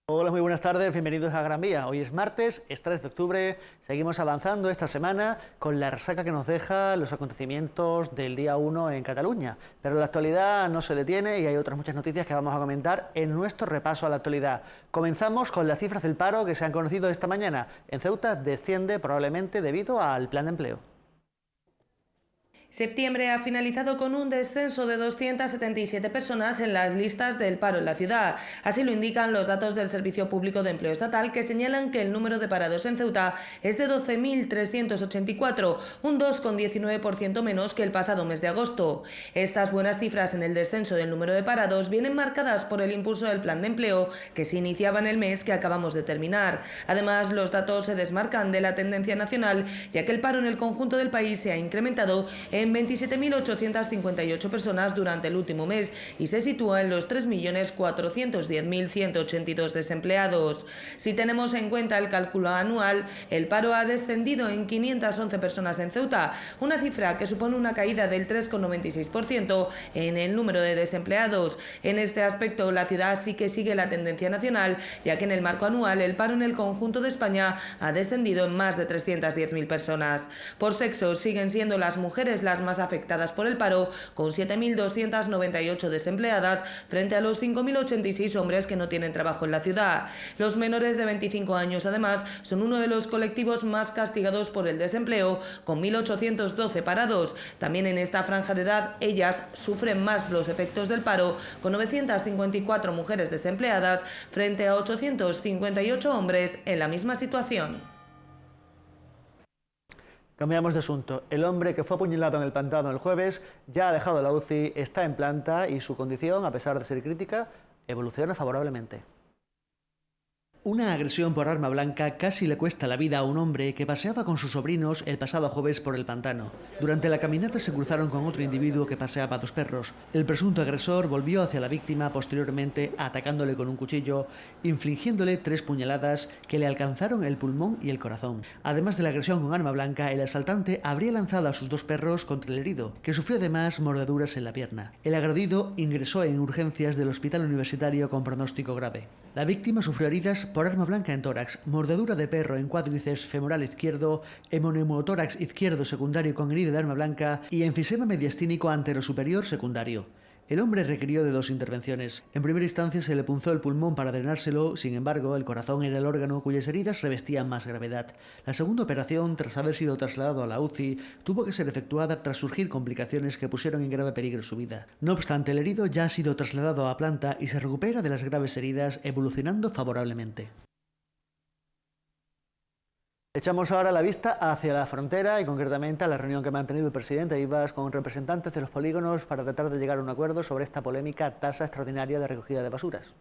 Hola, muy buenas tardes, bienvenidos a Gran Vía. Hoy es martes, es 3 de octubre, seguimos avanzando esta semana con la resaca que nos deja los acontecimientos del día 1 en Cataluña. Pero la actualidad no se detiene y hay otras muchas noticias que vamos a comentar en nuestro repaso a la actualidad. Comenzamos con las cifras del paro que se han conocido esta mañana. En Ceuta desciende probablemente debido al plan de empleo. Septiembre ha finalizado con un descenso de 277 personas en las listas del paro en la ciudad. Así lo indican los datos del Servicio Público de Empleo Estatal, que señalan que el número de parados en Ceuta es de 12.384, un 2,19% menos que el pasado mes de agosto. Estas buenas cifras en el descenso del número de parados vienen marcadas por el impulso del plan de empleo que se iniciaba en el mes que acabamos de terminar. Además, los datos se desmarcan de la tendencia nacional, ya que el paro en el conjunto del país se ha incrementado en 27.858 personas durante el último mes y se sitúa en los 3.410.182 desempleados. Si tenemos en cuenta el cálculo anual, el paro ha descendido en 511 personas en Ceuta, una cifra que supone una caída del 3,96% en el número de desempleados. En este aspecto, la ciudad sí que sigue la tendencia nacional, ya que en el marco anual el paro en el conjunto de España ha descendido en más de 310.000 personas. Por sexo, siguen siendo las mujeres las más afectadas por el paro, con 7.298 desempleadas frente a los 5.086 hombres que no tienen trabajo en la ciudad. Los menores de 25 años, además, son uno de los colectivos más castigados por el desempleo, con 1.812 parados. También en esta franja de edad, ellas sufren más los efectos del paro, con 954 mujeres desempleadas frente a 858 hombres en la misma situación. Cambiamos de asunto. El hombre que fue apuñalado en el pantano el jueves ya ha dejado la UCI, está en planta y su condición, a pesar de ser crítica, evoluciona favorablemente. Una agresión por arma blanca casi le cuesta la vida a un hombre que paseaba con sus sobrinos el pasado jueves por el pantano. Durante la caminata se cruzaron con otro individuo que paseaba a dos perros. El presunto agresor volvió hacia la víctima posteriormente atacándole con un cuchillo, infligiéndole 3 puñaladas que le alcanzaron el pulmón y el corazón. Además de la agresión con arma blanca, el asaltante habría lanzado a sus 2 perros contra el herido, que sufrió además mordeduras en la pierna. El agredido ingresó en urgencias del hospital universitario con pronóstico grave. La víctima sufrió heridas por arma blanca en tórax, mordedura de perro en cuádriceps femoral izquierdo, hemoneumotórax izquierdo secundario con herida de arma blanca y enfisema mediastínico anterosuperior secundario. El hombre requirió de 2 intervenciones. En primera instancia se le punzó el pulmón para drenárselo, sin embargo, el corazón era el órgano cuyas heridas revestían más gravedad. La segunda operación, tras haber sido trasladado a la UCI, tuvo que ser efectuada tras surgir complicaciones que pusieron en grave peligro su vida. No obstante, el herido ya ha sido trasladado a planta y se recupera de las graves heridas, evolucionando favorablemente. Echamos ahora la vista hacia la frontera y concretamente a la reunión que ha mantenido el presidente Ibas con representantes de los polígonos para tratar de llegar a un acuerdo sobre esta polémica tasa extraordinaria de recogida de basuras.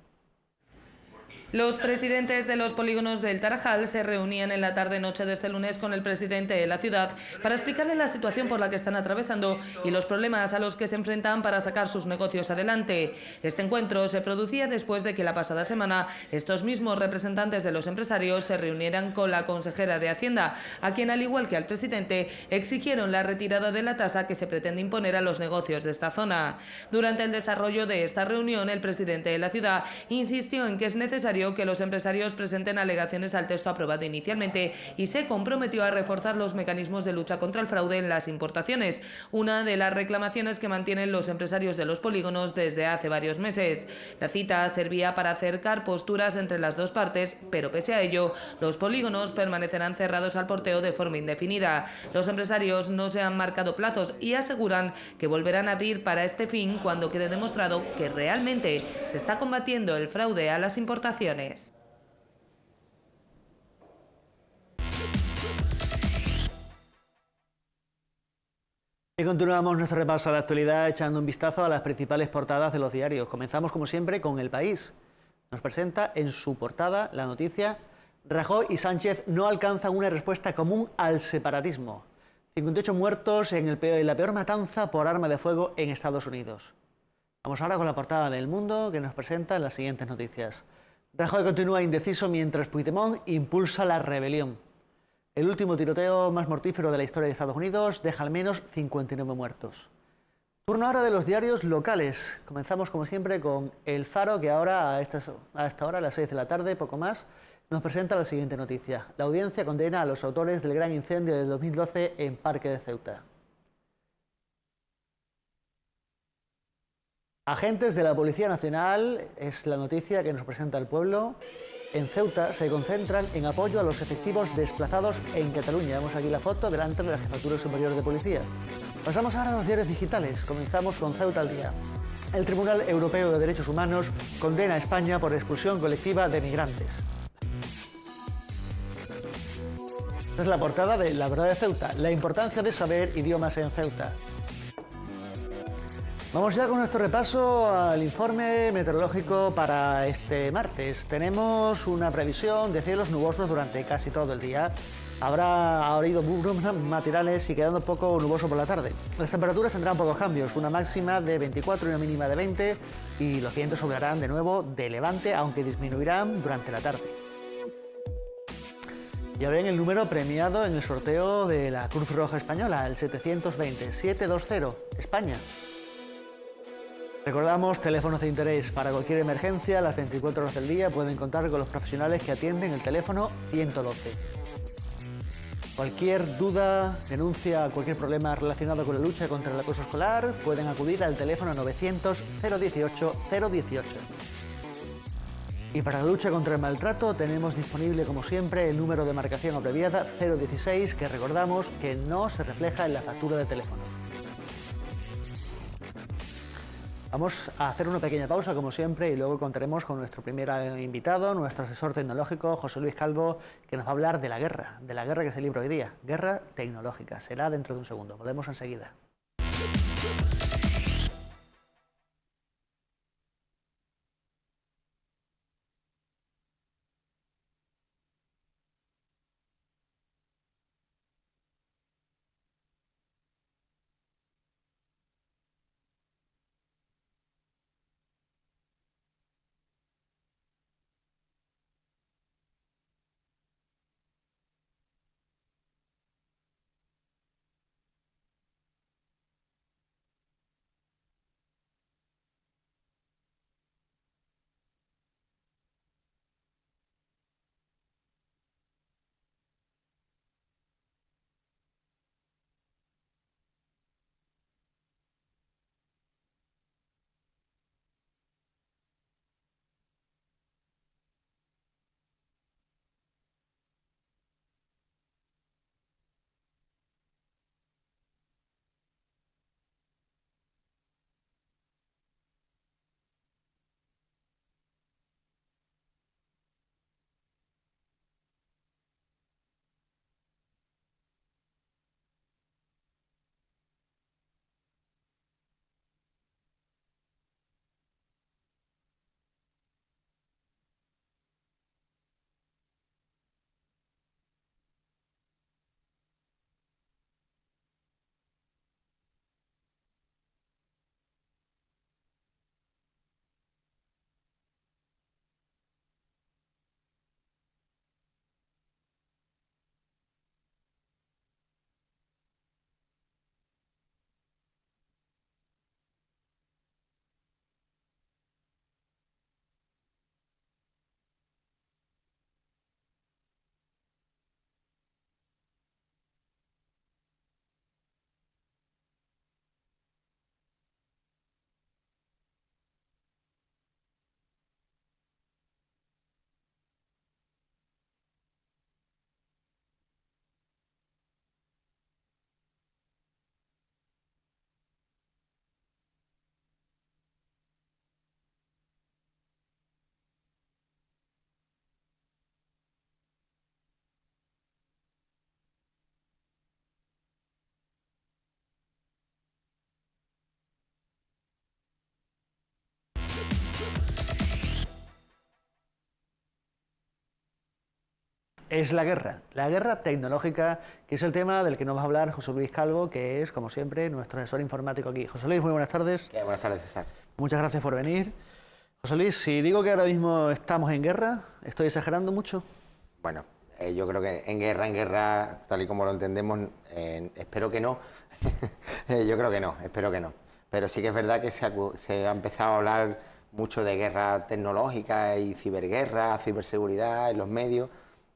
Los presidentes de los polígonos del Tarajal se reunían en la tarde-noche de este lunes con el presidente de la ciudad para explicarle la situación por la que están atravesando y los problemas a los que se enfrentan para sacar sus negocios adelante. Este encuentro se producía después de que la pasada semana estos mismos representantes de los empresarios se reunieran con la consejera de Hacienda, a quien, al igual que al presidente, exigieron la retirada de la tasa que se pretende imponer a los negocios de esta zona. Durante el desarrollo de esta reunión, el presidente de la ciudad insistió en que es necesario que los empresarios presenten alegaciones al texto aprobado inicialmente y se comprometió a reforzar los mecanismos de lucha contra el fraude en las importaciones, una de las reclamaciones que mantienen los empresarios de los polígonos desde hace varios meses. La cita servía para acercar posturas entre las dos partes, pero pese a ello, los polígonos permanecerán cerrados al porteo de forma indefinida. Los empresarios no se han marcado plazos y aseguran que volverán a abrir para este fin cuando quede demostrado que realmente se está combatiendo el fraude a las importaciones. Y continuamos nuestro repaso a la actualidad echando un vistazo a las principales portadas de los diarios. Comenzamos como siempre con El País. Nos presenta en su portada la noticia: Rajoy y Sánchez no alcanzan una respuesta común al separatismo. 58 muertos en la peor matanza por arma de fuego en Estados Unidos. Vamos ahora con la portada del Mundo, que nos presenta las siguientes noticias. Rajoy continúa indeciso mientras Puigdemont impulsa la rebelión. El último tiroteo más mortífero de la historia de Estados Unidos deja al menos 59 muertos. Turno ahora de los diarios locales. Comenzamos como siempre con El Faro, que ahora a esta hora, a las 6 de la tarde, poco más, nos presenta la siguiente noticia. La audiencia condena a los autores del gran incendio de 2012 en Parque de Ceuta. Agentes de la Policía Nacional, es la noticia que nos presenta El Pueblo. En Ceuta se concentran en apoyo a los efectivos desplazados en Cataluña. Vemos aquí la foto delante de la Jefatura Superior de Policía. Pasamos ahora a los diarios digitales. Comenzamos con Ceuta al día. El Tribunal Europeo de Derechos Humanos condena a España por expulsión colectiva de migrantes. Esta es la portada de La Verdad de Ceuta, la importancia de saber idiomas en Ceuta. Vamos ya con nuestro repaso al informe meteorológico para este martes. Tenemos una previsión de cielos nubosos durante casi todo el día. Habrá habido brumas matinales y quedando poco nuboso por la tarde. Las temperaturas tendrán pocos cambios, una máxima de 24 y una mínima de 20, y los vientos soplarán de nuevo de levante, aunque disminuirán durante la tarde. Ya ven el número premiado en el sorteo de la Cruz Roja Española, el 720, España. Recordamos, teléfonos de interés para cualquier emergencia, las 24 horas del día pueden contar con los profesionales que atienden el teléfono 112. Cualquier duda, denuncia, cualquier problema relacionado con la lucha contra el acoso escolar, pueden acudir al teléfono 900 018 018. Y para la lucha contra el maltrato tenemos disponible, como siempre, el número de marcación abreviada 016, que recordamos que no se refleja en la factura de teléfonos. Vamos a hacer una pequeña pausa, como siempre, y luego contaremos con nuestro primer invitado, nuestro asesor tecnológico, José Luis Calvo, que nos va a hablar de la guerra que se libra hoy día, guerra tecnológica. Será dentro de un segundo. Volvemos enseguida. Es la guerra tecnológica, que es el tema del que nos va a hablar José Luis Calvo, que es, como siempre, nuestro asesor informático aquí. José Luis, muy buenas tardes. Buenas tardes, César. Muchas gracias por venir. José Luis, si digo que ahora mismo estamos en guerra, ¿estoy exagerando mucho? Bueno, yo creo que en guerra, tal y como lo entendemos, espero que no. Yo creo que no, espero que no. pero sí que es verdad que se ha empezado a hablar mucho de guerra tecnológica y ciberguerra, ciberseguridad en los medios,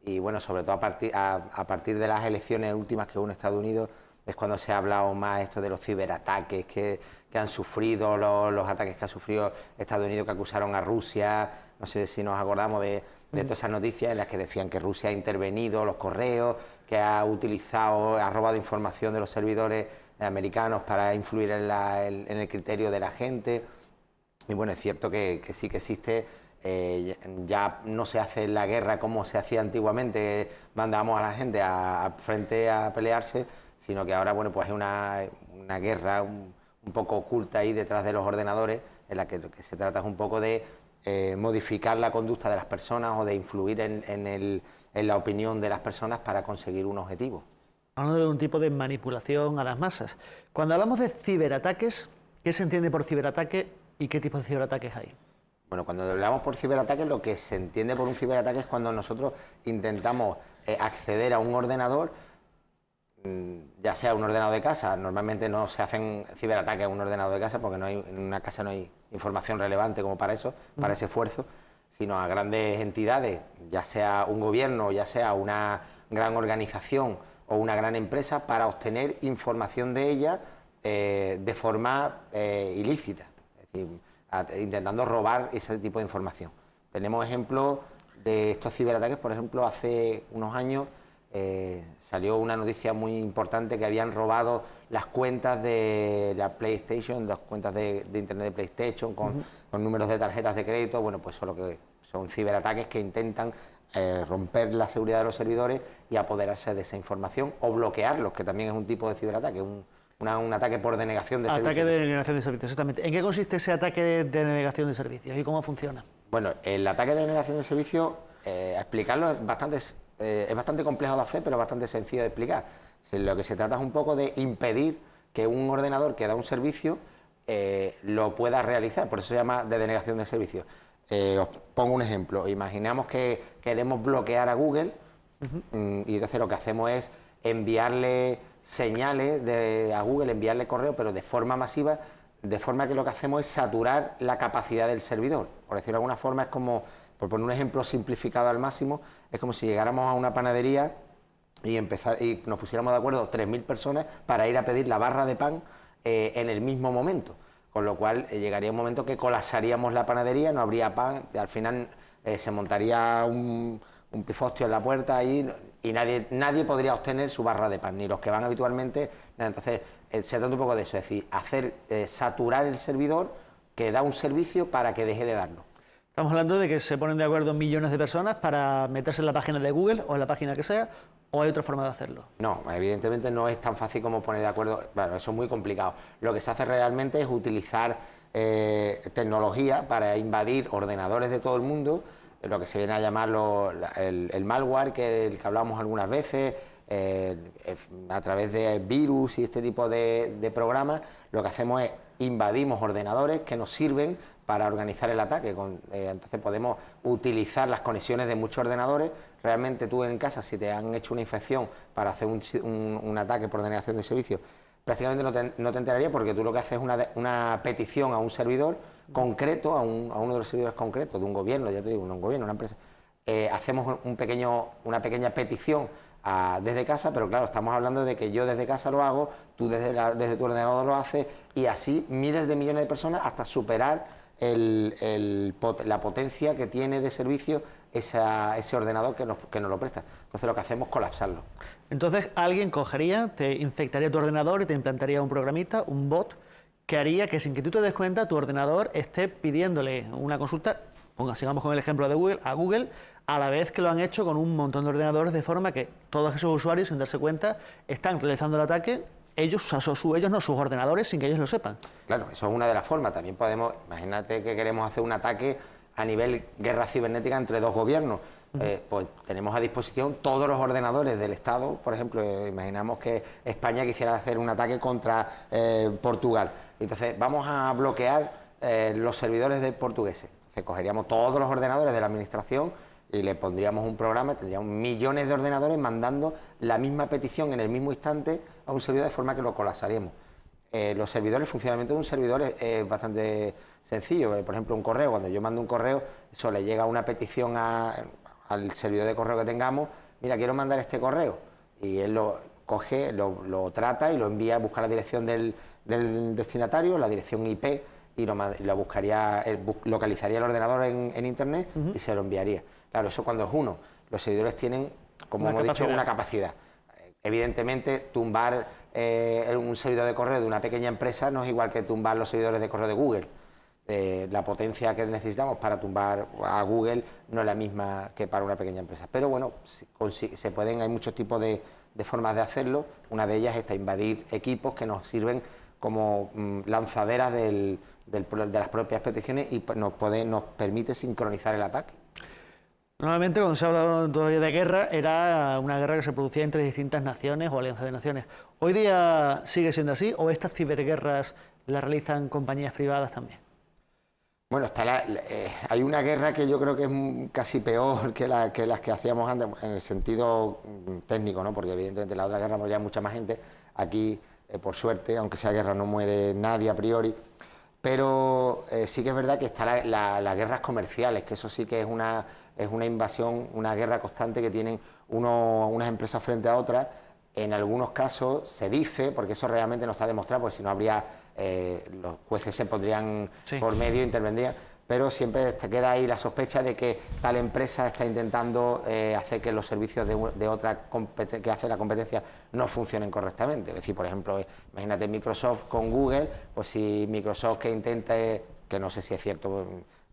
y bueno, sobre todo a partir de las elecciones últimas que hubo en Estados Unidos, es cuando se ha hablado más esto de los ciberataques que han sufrido, los ataques que ha sufrido Estados Unidos, que acusaron a Rusia. No sé si nos acordamos de todas esas noticias en las que decían que Rusia ha intervenido los correos, que ha robado información de los servidores americanos para influir en el criterio de la gente. Y bueno, es cierto que sí que existe, ya no se hace la guerra como se hacía antiguamente, mandábamos a la gente al frente a pelearse, sino que ahora, bueno, pues hay una guerra un poco oculta ahí detrás de los ordenadores, en la que lo que se trata es un poco de modificar la conducta de las personas o de influir en la opinión de las personas para conseguir un objetivo. Hablando de un tipo de manipulación a las masas. Cuando hablamos de ciberataques, ¿qué se entiende por ciberataque y qué tipo de ciberataques hay? Bueno, cuando hablamos por ciberataque, lo que se entiende por un ciberataque es cuando nosotros intentamos acceder a un ordenador, ya sea un ordenador de casa. Normalmente no se hacen ciberataques a un ordenador de casa porque en una casa no hay información relevante como para eso, para ese esfuerzo, sino a grandes entidades, ya sea un gobierno, ya sea una gran organización o una gran empresa, para obtener información de ella de forma ilícita, es decir, intentando robar ese tipo de información. Tenemos ejemplos de estos ciberataques. Por ejemplo, hace unos años salió una noticia muy importante, que habían robado las cuentas de la PlayStation, las cuentas de internet de PlayStation, con números de tarjetas de crédito. Bueno, pues solo que son ciberataques que intentan romper la seguridad de los servidores y apoderarse de esa información, o bloquearlos, que también es un tipo de ciberataque, un ataque por denegación de servicios. Ataque de denegación de servicios, exactamente. ¿En qué consiste ese ataque de denegación de servicios y cómo funciona? Bueno, el ataque de denegación de servicios, explicarlo es bastante complejo de hacer, pero bastante sencillo de explicar. Lo que se trata es un poco de impedir que un ordenador que da un servicio lo pueda realizar, por eso se llama de denegación de servicios. Os pongo un ejemplo. Imaginamos que queremos bloquear a Google, y entonces lo que hacemos es enviarle señales a Google, enviarle correo, pero de forma masiva, de forma que lo que hacemos es saturar la capacidad del servidor. Por decirlo de alguna forma, es como, por poner un ejemplo simplificado al máximo, es como si llegáramos a una panadería y nos pusiéramos de acuerdo 3.000 personas para ir a pedir la barra de pan en el mismo momento. Con lo cual llegaría un momento que colapsaríamos la panadería, no habría pan, al final se montaría un pifostio en la puerta ahí, y nadie podría obtener su barra de pan, ni los que van habitualmente. Entonces se trata un poco de eso, es decir, hacer saturar el servidor que da un servicio para que deje de darlo. Estamos hablando de que se ponen de acuerdo millones de personas para meterse en la página de Google o en la página que sea, ¿o hay otra forma de hacerlo? No, evidentemente no es tan fácil como poner de acuerdo. Bueno, eso es muy complicado. Lo que se hace realmente es utilizar tecnología para invadir ordenadores de todo el mundo, lo que se viene a llamar el malware, del que hablamos algunas veces, a través de virus y este tipo de programas. Lo que hacemos es invadimos ordenadores que nos sirven para organizar el ataque. Entonces podemos utilizar las conexiones de muchos ordenadores. Realmente tú en casa, si te han hecho una infección para hacer un ataque por denegación de servicios, prácticamente no te enterarías, porque tú lo que haces es una petición a un servidor concreto, a uno de los servidores concretos de un gobierno, ya te digo, un gobierno, una empresa. Hacemos una pequeña petición desde casa, pero claro, estamos hablando de que yo desde casa lo hago, tú desde tu ordenador lo haces, y así miles de millones de personas, hasta superar la potencia que tiene de servicio ese ordenador que nos lo presta. Entonces lo que hacemos es colapsarlo. Entonces alguien cogería, te infectaría tu ordenador y te implantaría un programita, un bot, que haría que, sin que tú te des cuenta, tu ordenador esté pidiéndole una consulta, sigamos con el ejemplo de Google, a Google, a la vez que lo han hecho con un montón de ordenadores, de forma que todos esos usuarios, sin darse cuenta, están realizando el ataque, sus ordenadores, sin que ellos lo sepan. Claro, eso es una de las formas. También podemos, imagínate que queremos hacer un ataque a nivel guerra cibernética entre dos gobiernos. Pues tenemos a disposición todos los ordenadores del Estado. Por ejemplo, imaginamos que España quisiera hacer un ataque contra Portugal. Entonces vamos a bloquear los servidores de portugueses. Entonces cogeríamos todos los ordenadores de la administración y le pondríamos un programa, tendríamos millones de ordenadores mandando la misma petición en el mismo instante a un servidor, de forma que lo colapsaríamos. los servidores, el funcionamiento de un servidor es bastante sencillo. Por ejemplo, un correo, cuando yo mando un correo, eso le llega una petición al servidor de correo que tengamos, mira, quiero mandar este correo, y él lo coge, lo trata y lo envía a buscar la dirección del destinatario, la dirección IP, y lo buscaría, localizaría el ordenador en internet y se lo enviaría. Claro, eso cuando es uno. Los servidores tienen, como hemos dicho, una capacidad. Evidentemente, tumbar un servidor de correo de una pequeña empresa no es igual que tumbar los servidores de correo de Google. La potencia que necesitamos para tumbar a Google no es la misma que para una pequeña empresa. Pero bueno, se pueden, hay muchos tipos de formas de hacerlo. Una de ellas es invadir equipos que nos sirven como lanzaderas de las propias peticiones y nos permite sincronizar el ataque. Normalmente cuando se ha hablado todavía de guerra, era una guerra que se producía entre distintas naciones o alianzas de naciones. ¿Hoy día sigue siendo así o estas ciberguerras las realizan compañías privadas también? Bueno, hay una guerra que yo creo que es casi peor que las que hacíamos antes, en el sentido técnico, ¿no? Porque evidentemente en la otra guerra moría mucha más gente. Aquí, por suerte, aunque sea guerra, no muere nadie a priori. Pero sí que es verdad que están las guerras comerciales, que eso sí que es una invasión, una guerra constante que tienen unas empresas frente a otras. En algunos casos se dice, porque eso realmente no está demostrado, porque si no habría, los jueces se pondrían por medio, intervendrían, pero siempre te queda ahí la sospecha de que tal empresa está intentando hacer que los servicios de otra que hace la competencia no funcionen correctamente. Es decir, por ejemplo, imagínate Microsoft con Google, pues si Microsoft que intente, que no sé si es cierto,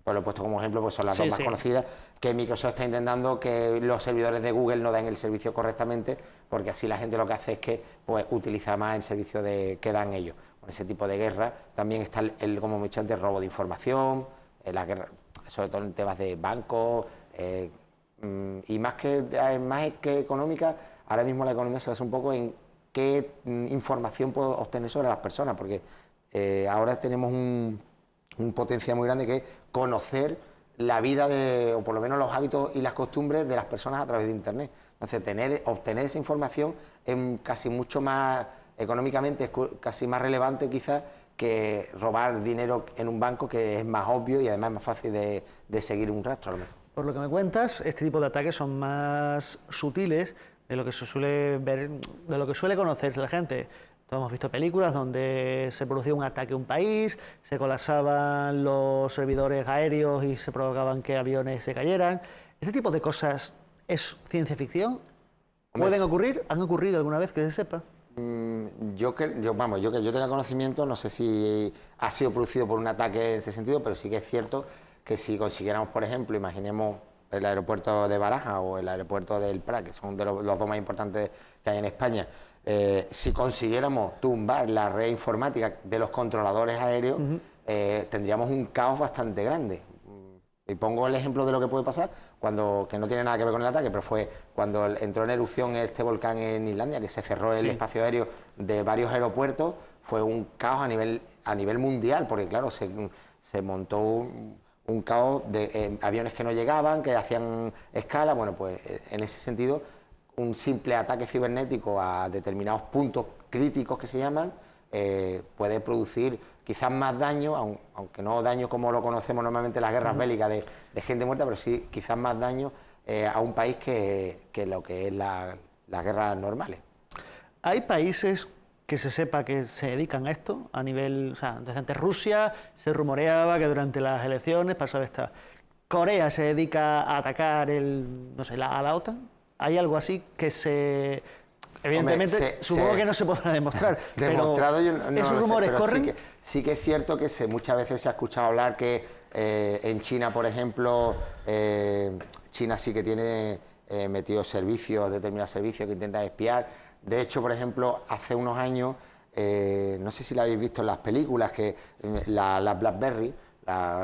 pues lo he puesto como ejemplo, pues son las dos más conocidas, que Microsoft está intentando que los servidores de Google no den el servicio correctamente, porque así la gente lo que hace es que pues utiliza más el servicio que dan ellos. Con ese tipo de guerra también está como me he dicho antes, robo de información, la guerra, sobre todo en temas de bancos, y más que económica, ahora mismo la economía se basa un poco en qué información puedo obtener sobre las personas, porque ahora tenemos un potencial muy grande que es conocer la vida o por lo menos los hábitos y las costumbres de las personas a través de Internet. Entonces, obtener esa información es casi mucho más, económicamente, es casi más relevante quizás que robar dinero en un banco, que es más obvio y además más fácil de seguir un rastro a lo mejor. Por lo que me cuentas, este tipo de ataques son más sutiles de lo que se suele ver, de lo que suele conocer la gente. Todos hemos visto películas donde se producía un ataque a un país, se colapsaban los servidores aéreos y se provocaban que aviones se cayeran. ¿Este tipo de cosas es ciencia ficción? ¿Pueden ocurrir? ¿Han ocurrido alguna vez que se sepa? Yo que yo tenga conocimiento, no sé si ha sido producido por un ataque en ese sentido, pero sí que es cierto que si consiguiéramos, por ejemplo, imaginemos el aeropuerto de Barajas o el aeropuerto del Prat, que son los dos más importantes que hay en España, si consiguiéramos tumbar la red informática de los controladores aéreos, tendríamos un caos bastante grande. Y pongo el ejemplo de lo que puede pasar, que no tiene nada que ver con el ataque, pero fue cuando entró en erupción este volcán en Islandia, que se cerró el espacio aéreo de varios aeropuertos. Fue un caos a nivel mundial, porque claro, se montó un caos de aviones que no llegaban, que hacían escala. Bueno, pues en ese sentido, un simple ataque cibernético a determinados puntos críticos que se llaman, puede producir quizás más daño, aunque no daño como lo conocemos normalmente en las guerras bélicas de gente muerta, pero sí quizás más daño a un país que lo que es las guerras normales. ¿Hay países que se sepa que se dedican a esto a nivel, o sea, desde antes Rusia se rumoreaba que durante las elecciones pasaba esta, Corea se dedica a atacar a la OTAN? ¿Hay algo así que se... Evidentemente, supongo que no se podrá demostrar. Demostrado, pero yo no ¿esos lo rumores sé, pero corren? Sí que es cierto que muchas veces se ha escuchado hablar que en China, por ejemplo, China sí que tiene metidos determinados servicios que intentan espiar. De hecho, por ejemplo, hace unos años, no sé si la habéis visto en las películas, que la BlackBerry,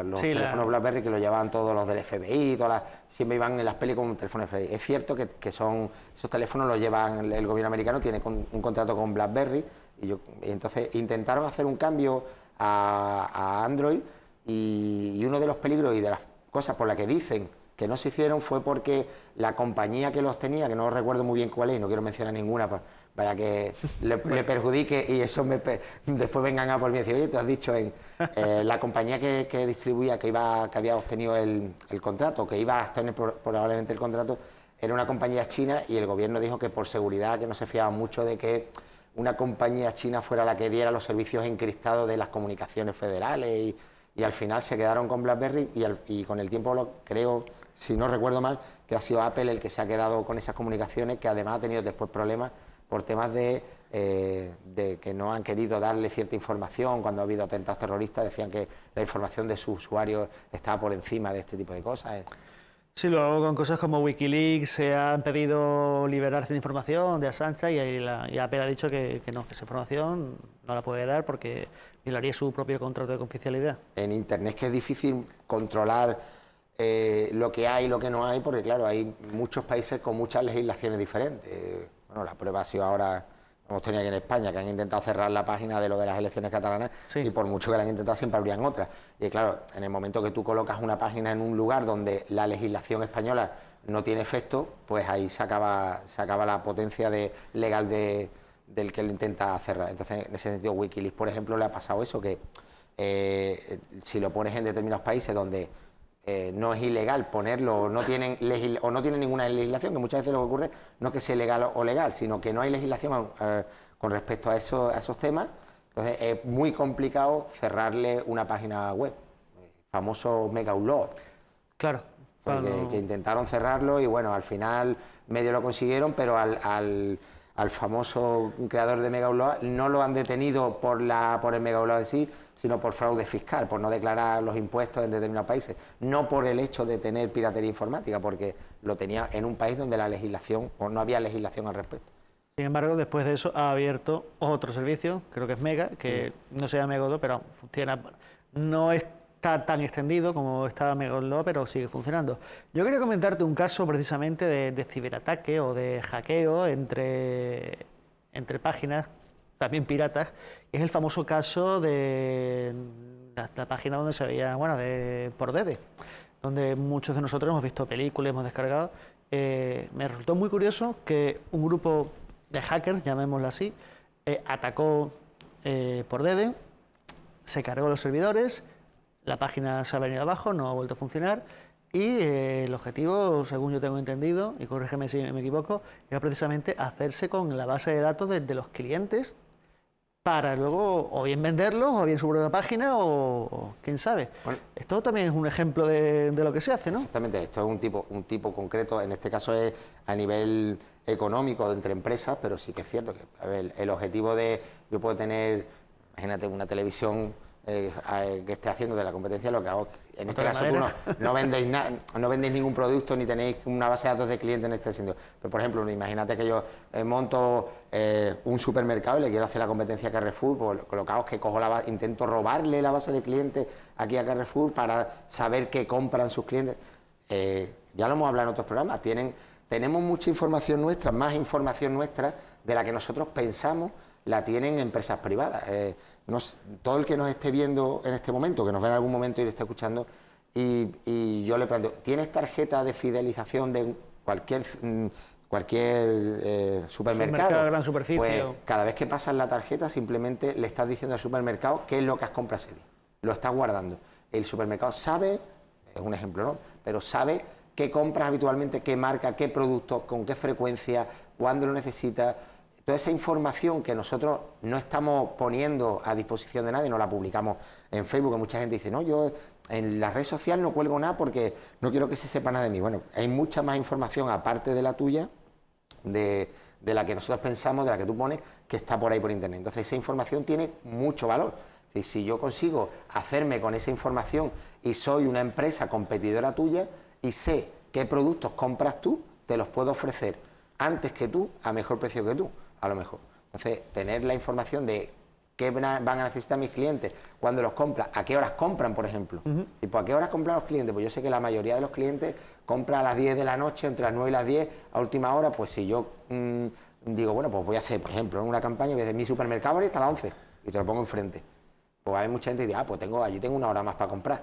los teléfonos BlackBerry que lo llevaban todos los del FBI, siempre iban en las pelis con un teléfono FBI. Es cierto que esos teléfonos los llevan el gobierno americano, tiene un contrato con BlackBerry, y entonces intentaron hacer un cambio a Android, y uno de los peligros y de las cosas por las que dicen que no se hicieron fue porque la compañía que los tenía, que no recuerdo muy bien cuál es, y no quiero mencionar ninguna, pues vaya que le perjudique y eso después vengan a por mí y decir, oye, tú has dicho la compañía que distribuía, que había obtenido el contrato, que iba a obtener probablemente el contrato, era una compañía china, y el gobierno dijo que por seguridad, que no se fiaba mucho de que una compañía china fuera la que diera los servicios encriptados de las comunicaciones federales, y al final se quedaron con BlackBerry, y con el tiempo creo, si no recuerdo mal, que ha sido Apple el que se ha quedado con esas comunicaciones, que además ha tenido después problemas por temas de que no han querido darle cierta información. Cuando ha habido atentados terroristas decían que la información de sus usuarios estaba por encima de este tipo de cosas. Sí, luego con cosas como Wikileaks se han pedido liberar cierta información de Assange, y Apple ha dicho que no, que esa información no la puede dar porque violaría su propio contrato de confidencialidad. En Internet que es difícil controlar lo que hay y lo que no hay, porque claro, hay muchos países con muchas legislaciones diferentes. Bueno, la prueba ha sido ahora, hemos tenido aquí en España, que han intentado cerrar la página de lo de las elecciones catalanas, sí, y por mucho que la han intentado siempre abrían otras. Y claro, en el momento que tú colocas una página en un lugar donde la legislación española no tiene efecto, pues ahí se acaba la potencia legal del que lo intenta cerrar. Entonces, en ese sentido, Wikileaks, por ejemplo, le ha pasado eso, que si lo pones en determinados países donde no es ilegal ponerlo, o no tienen ninguna legislación, que muchas veces lo que ocurre no es que sea ilegal o legal, sino que no hay legislación con respecto a esos temas. Entonces es muy complicado cerrarle una página web, el famoso Mega Upload. Claro. Que intentaron cerrarlo y bueno, al final medio lo consiguieron, pero al famoso creador de Mega Upload no lo han detenido por el Mega Upload en sí, sino por fraude fiscal, por no declarar los impuestos en determinados países, no por el hecho de tener piratería informática, porque lo tenía en un país donde la legislación, o no había legislación al respecto. Sin embargo, después de eso ha abierto otro servicio, creo que es Mega, que no se llama Mega Upload, pero funciona, no está tan extendido como estaba Mega Upload, pero sigue funcionando. Yo quería comentarte un caso precisamente de ciberataque o de hackeo entre páginas, también piratas, es el famoso caso de la página donde se veía, bueno, por Dede, donde muchos de nosotros hemos visto películas, hemos descargado. Me resultó muy curioso que un grupo de hackers, llamémoslo así, atacó por Dede, se cargó los servidores, la página se ha venido abajo, no ha vuelto a funcionar, y el objetivo, según yo tengo entendido, y corrígeme si me equivoco, era precisamente hacerse con la base de datos de los clientes para luego o bien venderlos, o bien su propia página, o quién sabe. Bueno, esto también es un ejemplo de lo que se hace, ¿no? Exactamente, esto es un tipo concreto, en este caso es a nivel económico entre empresas, pero sí que es cierto que a ver, el objetivo yo puedo tener, imagínate, una televisión que esté haciendo de la competencia, lo que hago, en este caso tú no vendéis no vendéis ningún producto ni tenéis una base de datos de clientes en este sentido. Pero por ejemplo, imagínate que yo monto un supermercado y le quiero hacer la competencia a Carrefour, pues lo que hago es que intento robarle la base de clientes aquí a Carrefour para saber qué compran sus clientes. Ya lo hemos hablado en otros programas, tenemos mucha información nuestra, más información nuestra de la que nosotros pensamos la tienen empresas privadas. Todo el que nos esté viendo en este momento, que nos ve en algún momento y lo esté escuchando, y yo le planteo, ¿tienes tarjeta de fidelización de cualquier supermercado? Gran superficie. Pues cada vez que pasas la tarjeta simplemente le estás diciendo al supermercado qué es lo que has comprado ese día. Lo estás guardando. El supermercado sabe, es un ejemplo, ¿no?, pero sabe qué compras habitualmente, qué marca, qué producto, con qué frecuencia, cuándo lo necesitas. Toda esa información que nosotros no estamos poniendo a disposición de nadie, no la publicamos en Facebook, que mucha gente dice, no, yo en la red social no cuelgo nada porque no quiero que se sepa nada de mí. Bueno, hay mucha más información aparte de la tuya, de la que nosotros pensamos, de la que tú pones, que está por ahí por internet. Entonces esa información tiene mucho valor. Es decir, si yo consigo hacerme con esa información y soy una empresa competidora tuya y sé qué productos compras tú, te los puedo ofrecer antes que tú, a mejor precio que tú, a lo mejor. Entonces, tener la información de qué van a necesitar mis clientes, cuándo los compran, a qué horas compran, por ejemplo. ¿Y por qué horas compran los clientes? Pues yo sé que la mayoría de los clientes compran a las 10 de la noche, entre las 9 y las 10, a última hora. Pues si yo digo, bueno, pues voy a hacer, por ejemplo, en una campaña, voy a decir, mi supermercado abre hasta las 11, y te lo pongo enfrente. Pues hay mucha gente que dice, pues allí tengo una hora más para comprar.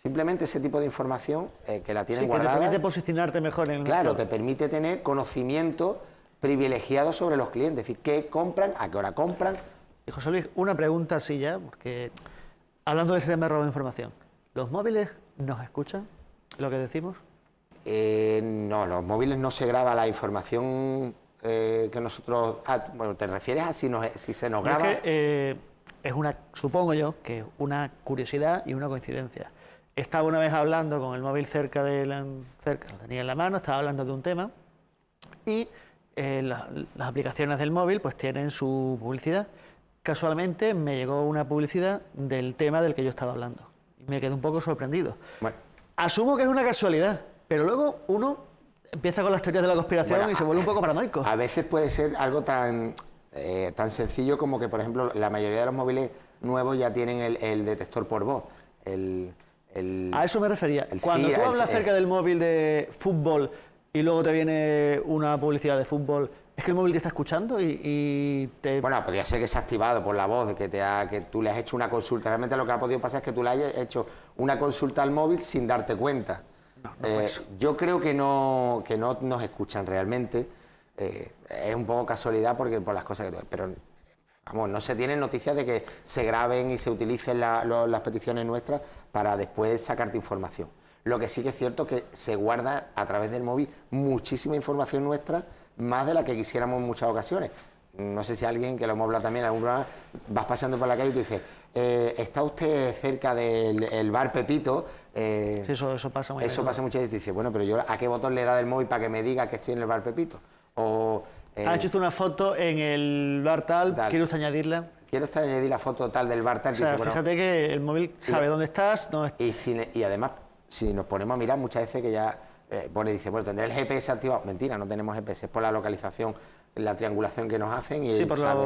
Simplemente ese tipo de información que la tienen Sí, que guardada. te permite posicionarte mejor en el Claro, mercado. te permite tener conocimiento privilegiado sobre los clientes, es decir, qué compran, a qué hora compran. Y José Luis, una pregunta así ya, porque hablando de ese tema de robo de información, ¿los móviles nos escuchan lo que decimos? No, los móviles no se graba la información que nosotros... bueno, ¿te refieres a si se nos Yo es graba? que, es una, supongo yo, que es una curiosidad y una coincidencia. Estaba una vez hablando con el móvil cerca, lo tenía en la mano, estaba hablando de un tema y las aplicaciones del móvil pues tienen su publicidad. Casualmente me llegó una publicidad del tema del que yo estaba hablando y me quedé un poco sorprendido. Bueno, Asumo que es una casualidad, pero luego uno empieza con las teorías de la conspiración Bueno, y se vuelve un poco paranoico. a veces puede ser algo tan sencillo como que, por ejemplo, la mayoría de los móviles nuevos ya tienen el detector por voz. A eso me refería. el Cuando sí, tú el- hablas acerca del móvil de fútbol y luego te viene una publicidad de fútbol, ¿es que el móvil te está escuchando y te... Bueno, podría ser que se ha activado por la voz, de que tú le has hecho una consulta. Realmente lo que ha podido pasar es que tú le hayas hecho una consulta al móvil sin darte cuenta. No fue eso. Yo creo que no nos escuchan realmente. Es un poco casualidad porque por las cosas que... Pero, vamos, no se tienen noticias de que se graben y se utilicen las peticiones nuestras para después sacarte información. Lo que sí que es cierto es que se guarda a través del móvil muchísima información nuestra, más de la que quisiéramos en muchas ocasiones. No sé si alguien, que lo hemos hablado también en algún programa, vas pasando por la calle y te dice, ¿está usted cerca del bar Pepito? Sí, eso pasa muy Eso a pasa menudo. muchas veces y dice, bueno, pero yo ¿a qué botón le da del móvil para que me diga que estoy en el bar Pepito? O Ha hecho usted una foto en el bar tal, Tal. ¿quiere usted añadirla? quiero estar añadir la foto tal del bar tal. O sea, dice, bueno, fíjate que el móvil sabe dónde estás, y además, si nos ponemos a mirar, muchas veces que ya dice, bueno, tendré el GPS activado. Mentira, no tenemos GPS, es por la localización, la triangulación que nos hacen y sí, por sabe,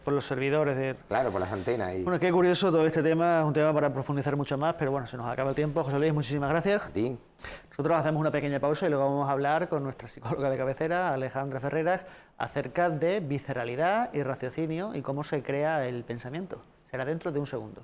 los servidores de... claro, por las antenas. Y Bueno, qué curioso todo este tema, es un tema para profundizar mucho más, pero bueno, se nos acaba el tiempo. José Luis, muchísimas gracias. a ti. Nosotros hacemos una pequeña pausa y luego vamos a hablar con nuestra psicóloga de cabecera, Alejandra Ferreras, acerca de visceralidad y raciocinio y cómo se crea el pensamiento. Será dentro de un segundo.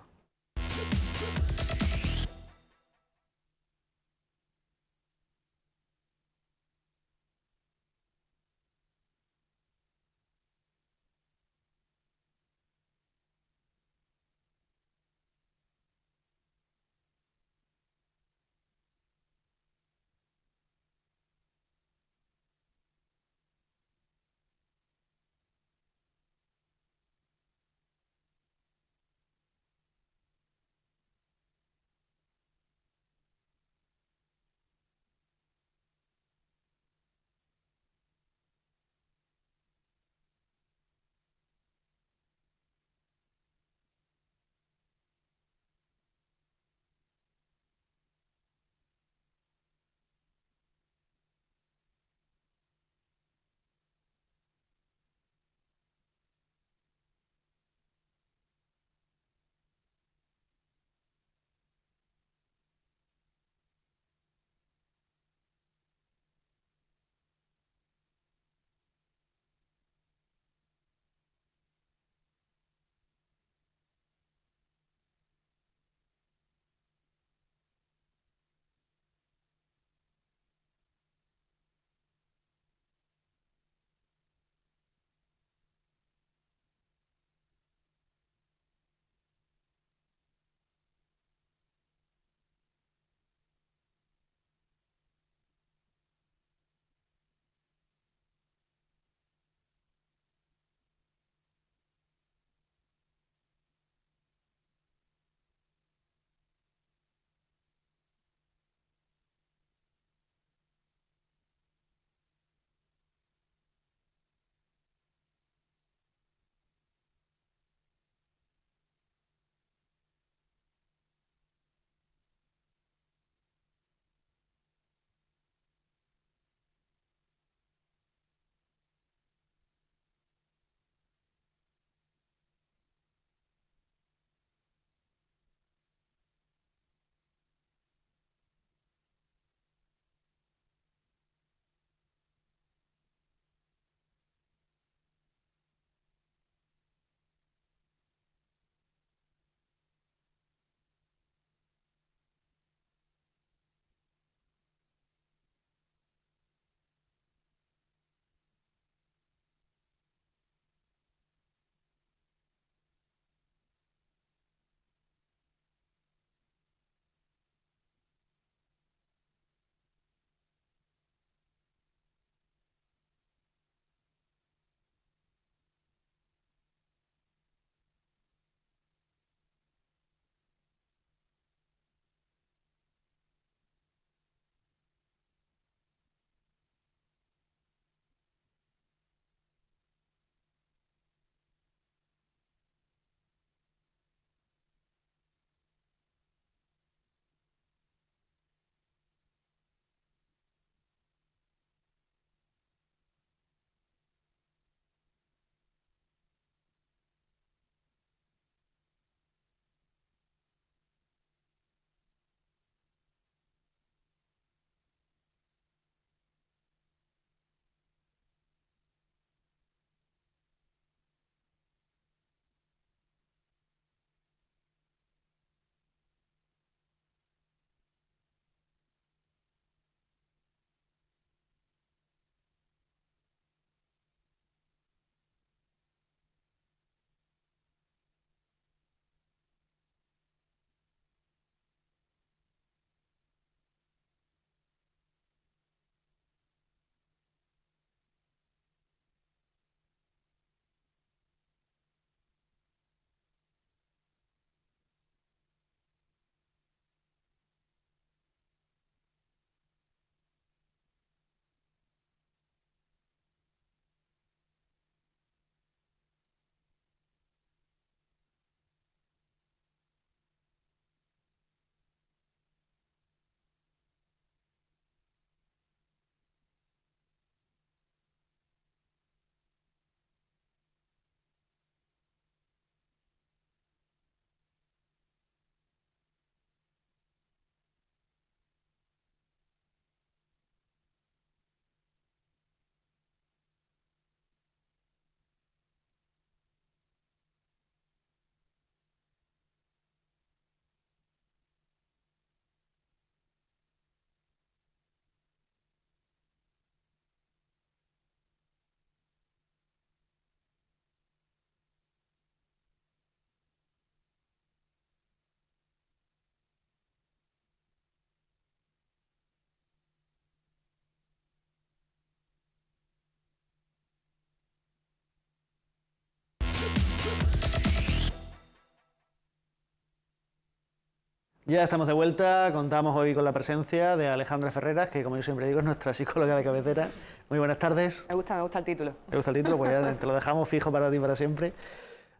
Ya estamos de vuelta, contamos hoy con la presencia de Alejandra Ferreras, que como yo siempre digo es nuestra psicóloga de cabecera. Muy buenas tardes. Me gusta el título. ¿Te gusta el título? Pues ya te lo dejamos fijo para ti para siempre.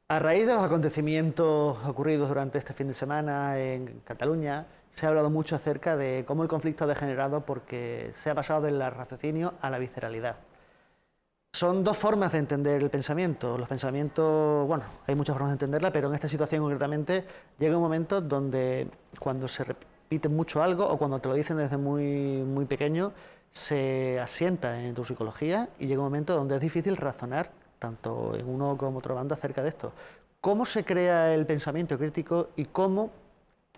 A raíz de los acontecimientos ocurridos durante este fin de semana en Cataluña, se ha hablado mucho acerca de cómo el conflicto ha degenerado porque se ha pasado del raciocinio a la visceralidad. Son dos formas de entender el pensamiento. Los pensamientos, bueno, hay muchas formas de entenderla, pero en esta situación concretamente llega un momento donde cuando se repite mucho algo o cuando te lo dicen desde muy pequeño, se asienta en tu psicología y llega un momento donde es difícil razonar tanto en uno como otro bando acerca de esto. ¿Cómo se crea el pensamiento crítico y cómo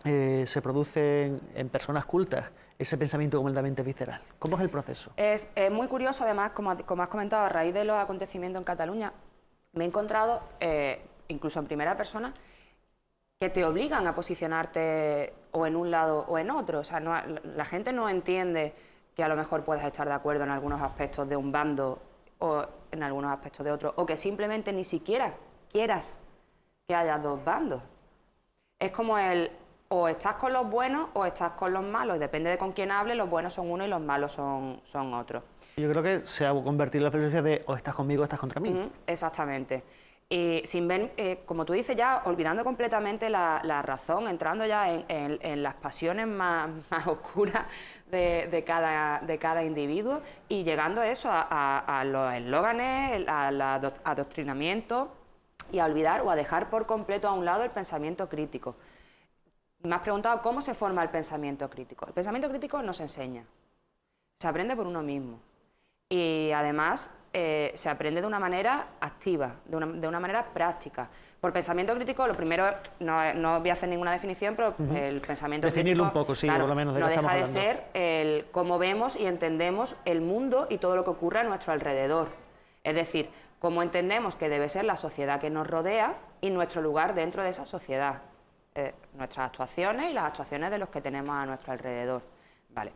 se produce en personas cultas ese pensamiento completamente visceral? ¿Cómo es el proceso? Es muy curioso, además, como has comentado, a raíz de los acontecimientos en Cataluña, me he encontrado, incluso en primera persona, que te obligan a posicionarte o en un lado o en otro. O sea, la gente no entiende que a lo mejor puedas estar de acuerdo en algunos aspectos de un bando o en algunos aspectos de otro, o que simplemente ni siquiera quieras que haya dos bandos. Es como o estás con los buenos o estás con los malos, y depende de con quién hables, los buenos son uno y los malos son otros. Yo creo que se ha convertido en la filosofía de o estás conmigo o estás contra mí. Exactamente. Y sin ver, como tú dices, ya olvidando completamente la razón, entrando ya en las pasiones más oscuras de cada individuo y llegando a eso, a los eslóganes, al adoctrinamiento y a olvidar o a dejar por completo a un lado el pensamiento crítico. Me has preguntado cómo se forma el pensamiento crítico. El pensamiento crítico no se enseña, se aprende por uno mismo. Y además se aprende de una manera activa, de una manera práctica. Por pensamiento crítico, lo primero, no voy a hacer ninguna definición, pero el pensamiento Definirlo crítico... un poco, sí, claro, por lo menos de no qué estamos deja de hablando. ser cómo vemos y entendemos el mundo y todo lo que ocurre a nuestro alrededor. Es decir, cómo entendemos que debe ser la sociedad que nos rodea y nuestro lugar dentro de esa sociedad. Nuestras actuaciones y las actuaciones de los que tenemos a nuestro alrededor. Vale.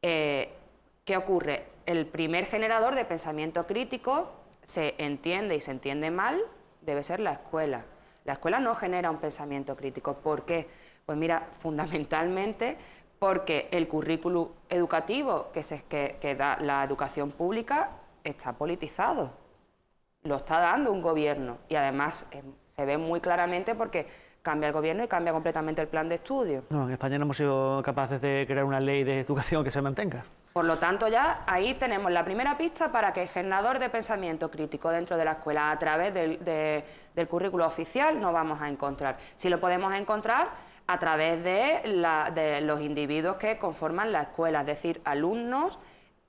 ¿Qué ocurre? El primer generador de pensamiento crítico se entiende y se entiende mal, debe ser la escuela. La escuela no genera un pensamiento crítico. ¿Por qué? Pues mira, fundamentalmente porque el currículum educativo que da la educación pública está politizado. Lo está dando un gobierno y además se ve muy claramente porque cambia el gobierno y cambia completamente el plan de estudio. No, en España no hemos sido capaces de crear una ley de educación que se mantenga. Por lo tanto, ya ahí tenemos la primera pista para que el generador de pensamiento crítico dentro de la escuela a través del currículo oficial no vamos a encontrar. Sí lo podemos encontrar a través de los individuos que conforman la escuela, es decir, alumnos,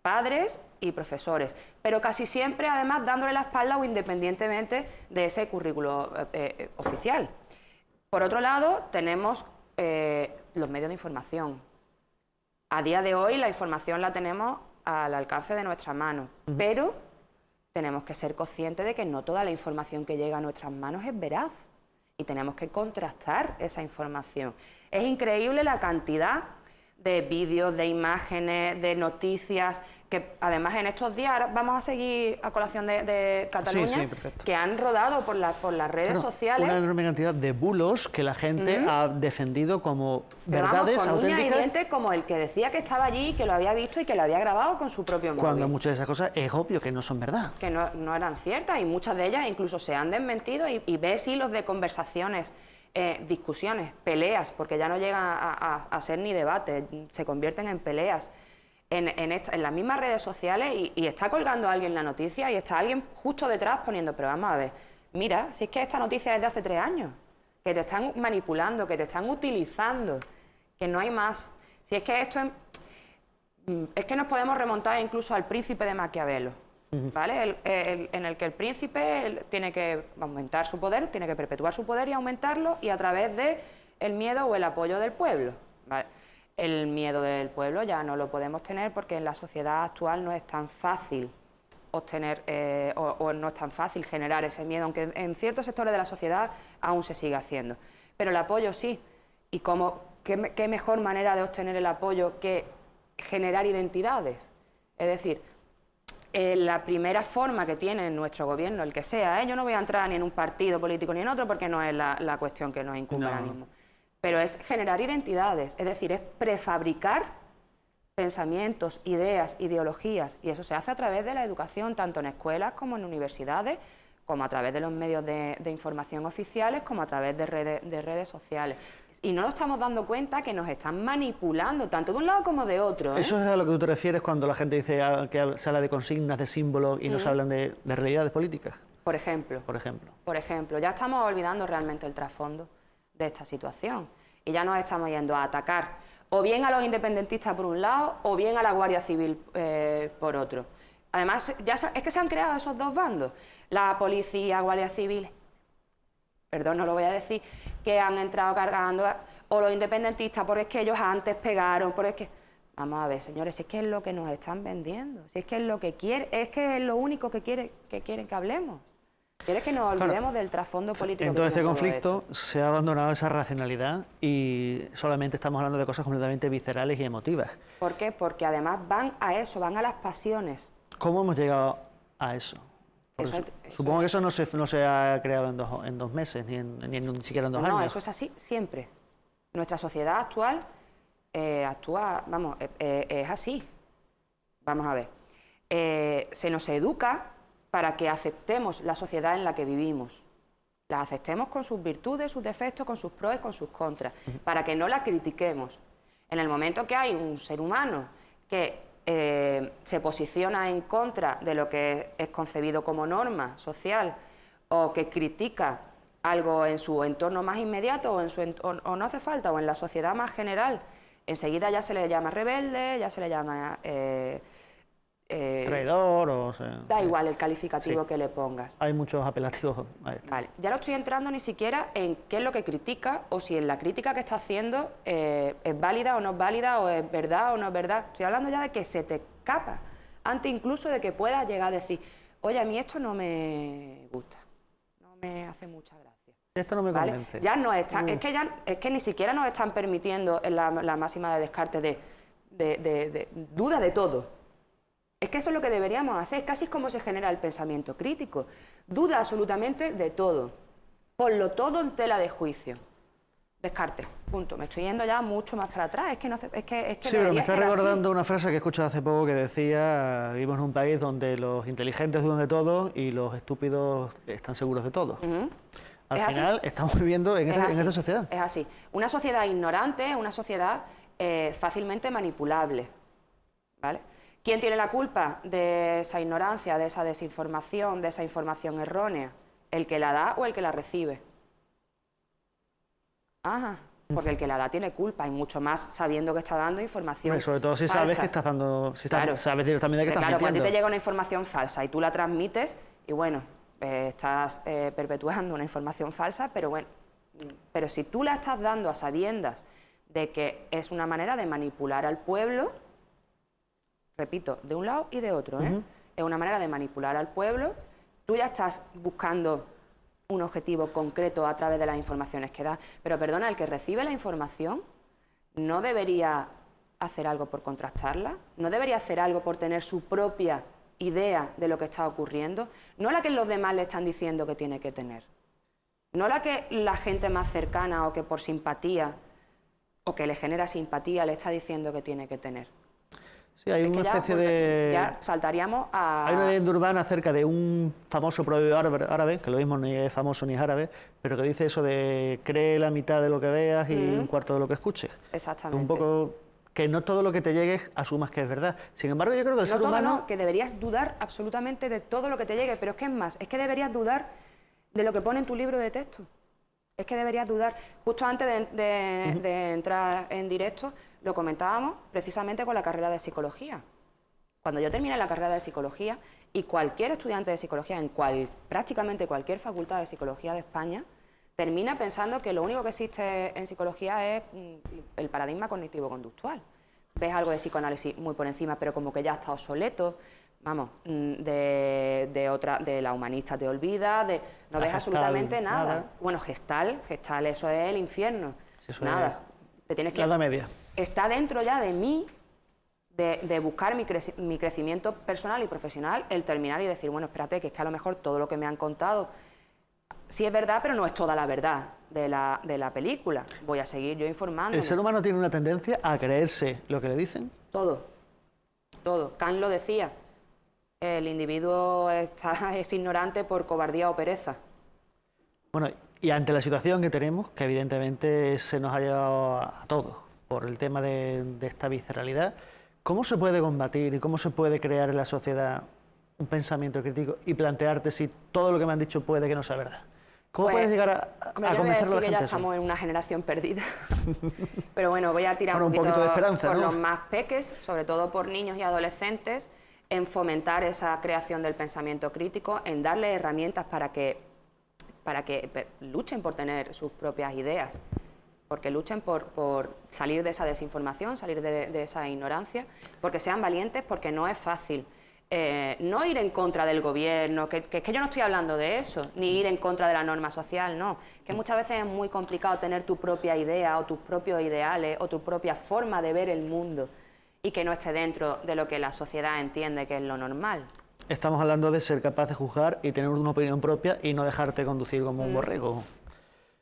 padres y profesores, pero casi siempre además dándole la espalda o independientemente de ese currículo oficial. Por otro lado, tenemos los medios de información. A día de hoy la información la tenemos al alcance de nuestras manos, pero tenemos que ser conscientes de que no toda la información que llega a nuestras manos es veraz y tenemos que contrastar esa información. Es increíble la cantidad de vídeos, de imágenes, de noticias, que además en estos días vamos a seguir a colación de Cataluña, sí, que han rodado por las redes sociales. Una enorme cantidad de bulos que la gente ha defendido como verdades con uñas y auténticas. dientes, como el que decía que estaba allí, que lo había visto y que lo había grabado con su propio móvil. Cuando muchas de esas cosas es obvio que no son verdad. Que no eran ciertas y muchas de ellas incluso se han desmentido y ves hilos de conversaciones, discusiones, peleas, porque ya no llegan a ser ni debates, se convierten en peleas en las mismas redes sociales y está colgando alguien la noticia y está alguien justo detrás poniendo, pero vamos a ver, mira, si es que esta noticia es de hace 3 años, que te están manipulando, que te están utilizando, que no hay más. Si es que esto es que nos podemos remontar incluso al Príncipe de Maquiavelo, ¿vale? En el que el príncipe tiene que aumentar su poder, tiene que perpetuar su poder y aumentarlo, y a través de el miedo o el apoyo del pueblo, ¿vale? El miedo del pueblo ya no lo podemos tener porque en la sociedad actual no es tan fácil obtener o no es tan fácil generar ese miedo, aunque en ciertos sectores de la sociedad aún se sigue haciendo. Pero el apoyo sí. ¿Y qué mejor manera de obtener el apoyo que generar identidades? Es decir, la primera forma que tiene nuestro gobierno, el que sea, yo no voy a entrar ni en un partido político ni en otro porque no es la cuestión que nos incumbe ahora mismo. pero es generar identidades, es decir, es prefabricar pensamientos, ideas, ideologías, y eso se hace a través de la educación, tanto en escuelas como en universidades, como a través de los medios de información oficiales, como a través de redes sociales. Y no nos estamos dando cuenta que nos están manipulando, tanto de un lado como de otro, ¿eh? ¿Eso es a lo que tú te refieres cuando la gente dice que se habla de consignas, de símbolos y no se hablan de realidades políticas? Por ejemplo. Por ejemplo, ya estamos olvidando realmente el trasfondo de esta situación y ya nos estamos yendo a atacar o bien a los independentistas por un lado o bien a la Guardia Civil por otro. Además, es que se han creado esos dos bandos, la policía, Guardia Civil, perdón, no lo voy a decir, que han entrado cargando, o los independentistas, porque es que ellos antes pegaron, porque es que... Vamos a ver, señores, si es que es lo que nos están vendiendo, si es que es lo que quieren, es que es lo único que quieren que hablemos. Quiere que nos olvidemos del trasfondo político. En todo este conflicto se ha abandonado esa racionalidad y solamente estamos hablando de cosas completamente viscerales y emotivas. ¿Por qué? Porque además van a eso, van a las pasiones. ¿Cómo hemos llegado a eso? Supongo que eso no se ha creado en 2 meses, ni siquiera en 2 años. No, eso es así siempre. Nuestra sociedad actual actúa, vamos, es así. Vamos a ver. Se nos educa para que aceptemos la sociedad en la que vivimos. La aceptemos con sus virtudes, sus defectos, con sus pros y con sus contras, para que no la critiquemos. En el momento que hay un ser humano que se posiciona en contra de lo que es concebido como norma social o que critica algo en su entorno más inmediato o no hace falta, o en la sociedad más general, enseguida ya se le llama rebelde, ya se le llama... traidor o sea, da igual el calificativo que le pongas. Hay muchos apelativos a esto. Vale, ya no estoy entrando ni siquiera en qué es lo que critica o si en la crítica que está haciendo es válida o no es válida o es verdad o no es verdad. Estoy hablando ya de que se te escapa, antes incluso de que puedas llegar a decir, oye, a mí esto no me gusta, no me hace mucha gracia. Esto no me convence. Ya no están, es que ni siquiera nos están permitiendo en la máxima de descarte de duda de todo. Es que eso es lo que deberíamos hacer, es casi como se genera el pensamiento crítico. Duda absolutamente de todo. Ponlo todo en tela de juicio. Descarte, punto. Me estoy yendo ya mucho más para atrás. Es que sí, pero me está recordando una frase que he escuchado hace poco que decía: vivimos en un país donde los inteligentes dudan de todo y los estúpidos están seguros de todo. Al final estamos viviendo en esta sociedad. Es así. Una sociedad ignorante, una sociedad fácilmente manipulable, ¿vale? ¿Quién tiene la culpa de esa ignorancia, de esa desinformación, de esa información errónea? ¿El que la da o el que la recibe? Ajá, porque el que la da tiene culpa y mucho más sabiendo que está dando información sobre todo si sabes que estás dando, sabes directamente que estás mintiendo. Claro, cuando a ti te llega una información falsa y tú la transmites y bueno, estás perpetuando una información falsa, pero bueno, pero si tú la estás dando a sabiendas de que es una manera de manipular al pueblo, repito, de un lado y de otro, es una manera de manipular al pueblo, tú ya estás buscando un objetivo concreto a través de las informaciones que das, pero perdona, el que recibe la información no debería hacer algo por contrastarla, no debería hacer algo por tener su propia idea de lo que está ocurriendo, no la que los demás le están diciendo que tiene que tener, no la que la gente más cercana o que por simpatía o que le genera simpatía le está diciendo que tiene que tener. Sí, hay una especie de... Ya saltaríamos a... Hay una leyenda urbana acerca de un famoso proverbio árabe, que lo mismo ni es famoso ni es árabe, pero que dice eso de cree la mitad de lo que veas y un cuarto de lo que escuches. Exactamente. Un poco que no todo lo que te llegue asumas que es verdad. Sin embargo, yo creo que el ser humano... No, que deberías dudar absolutamente de todo lo que te llegue, pero es que es más, es que deberías dudar de lo que pone en tu libro de texto. Es que deberías dudar. Justo antes de entrar en directo, lo comentábamos precisamente con la carrera de psicología. Cuando yo terminé la carrera de psicología, y cualquier estudiante de psicología en prácticamente cualquier facultad de psicología de España, termina pensando que lo único que existe en psicología es el paradigma cognitivo-conductual. Ves algo de psicoanálisis muy por encima, pero como que ya está obsoleto. Vamos, de la humanista te olvida, no ves absolutamente nada. Bueno, Gestalt, eso es el infierno. Eso nada. Te tienes que... La Edad Media. Está dentro ya de mí, de buscar mi crecimiento personal y profesional, el terminar y decir, bueno, espérate, que es que a lo mejor todo lo que me han contado sí es verdad, pero no es toda la verdad de la película. Voy a seguir yo informándome. ¿El ser humano tiene una tendencia a creerse lo que le dicen? Todo, todo. Kant lo decía, el individuo es ignorante por cobardía o pereza. Bueno, y ante la situación que tenemos, que evidentemente se nos ha llevado a todos por el tema de esta visceralidad, ¿cómo se puede combatir y cómo se puede crear en la sociedad un pensamiento crítico y plantearte si todo lo que me han dicho puede que no sea verdad? ¿Cómo Pues, puedes llegar a hombre, yo no voy a convencer a la decir que gente ya de eso? estamos en una generación perdida. Pero bueno, voy a tirar Bueno, un poquito de esperanza, por ¿no? los más peques, sobre todo por niños y adolescentes, en fomentar esa creación del pensamiento crítico, en darles herramientas para que luchen por tener sus propias ideas, porque luchen por salir de esa desinformación, salir de esa ignorancia, porque sean valientes, porque no es fácil. No ir en contra del gobierno, que yo no estoy hablando de eso, ni ir en contra de la norma social, no. Que muchas veces es muy complicado tener tu propia idea o tus propios ideales o tu propia forma de ver el mundo y que no esté dentro de lo que la sociedad entiende que es lo normal. Estamos hablando de ser capaz de juzgar y tener una opinión propia y no dejarte conducir como un borrego.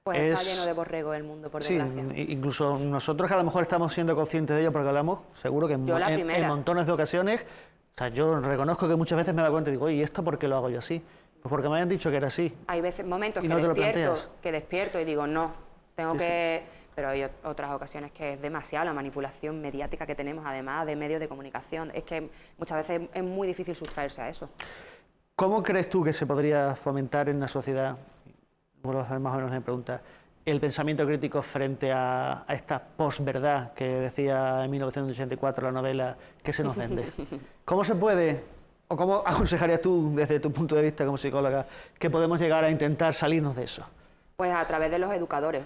Pues está lleno de borregos el mundo, por sí, desgracia. incluso nosotros que a lo mejor estamos siendo conscientes de ello porque hablamos, seguro que en montones de ocasiones, o sea, yo reconozco que muchas veces me doy cuenta y digo, oye, ¿y esto por qué lo hago yo así? Pues porque me habían dicho que era así. Hay veces, momentos y no que despierto y digo, no, tengo que... Sí. Pero hay otras ocasiones que es demasiado la manipulación mediática que tenemos, además de medios de comunicación. Es que muchas veces es muy difícil sustraerse a eso. ¿Cómo crees tú que se podría fomentar en la sociedad, vuelvo a hacer más o menos la pregunta, el pensamiento crítico frente a esta posverdad que decía en 1984 la novela que se nos vende? ¿Cómo se puede, o cómo aconsejarías tú, desde tu punto de vista como psicóloga, que podemos llegar a intentar salirnos de eso? Pues a través de los educadores.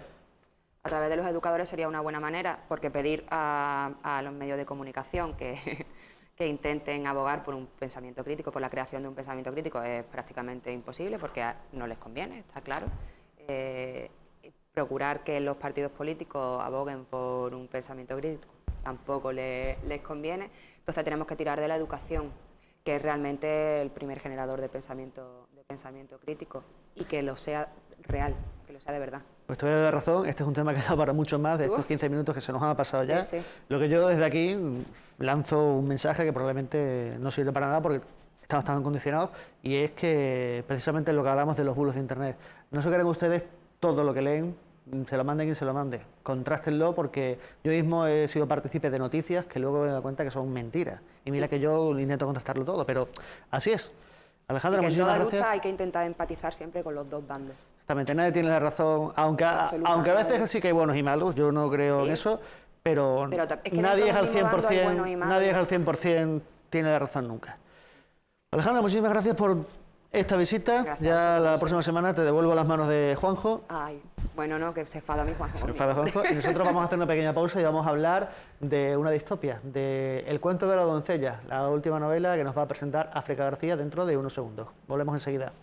A través de los educadores sería una buena manera, porque pedir a los medios de comunicación que intenten abogar por un pensamiento crítico, por la creación de un pensamiento crítico, es prácticamente imposible, porque no les conviene, está claro. Procurar que los partidos políticos aboguen por un pensamiento crítico tampoco les conviene. Entonces tenemos que tirar de la educación, que es realmente el primer generador de pensamiento crítico, y que lo sea real, que lo sea de verdad. Pues te voy a dar razón, este es un tema que da para mucho más de estos 15 minutos que se nos han pasado ya. Sí, sí. Lo que yo desde aquí lanzo un mensaje que probablemente no sirve para nada porque estamos tan condicionados, y es que precisamente lo que hablamos de los bulos de Internet. No se creen ustedes todo lo que leen, se lo manden quien se lo mande. Contrástenlo, porque yo mismo he sido partícipe de noticias que luego me he dado cuenta que son mentiras. Y mira que yo intento contrastarlo todo, pero así es. Alejandra, muchísimas gracias. En toda lucha hay que intentar empatizar siempre con los dos bandos. Exactamente, nadie tiene la razón, aunque a veces sí que hay buenos y malos, yo no creo en eso, pero es que nadie es al dentro del mismo bando hay 100%, buenos y malos. nadie es al 100% tiene la razón nunca. Alejandra, muchísimas gracias por esta visita. Gracias, Ya la próxima semana te devuelvo a las manos de Juanjo. Ay, bueno, no, que se enfada mi Juanjo. Se enfada Juanjo. Y nosotros vamos a hacer una pequeña pausa y vamos a hablar de una distopia, de El cuento de la doncella, la última novela que nos va a presentar África García dentro de unos segundos. Volvemos enseguida.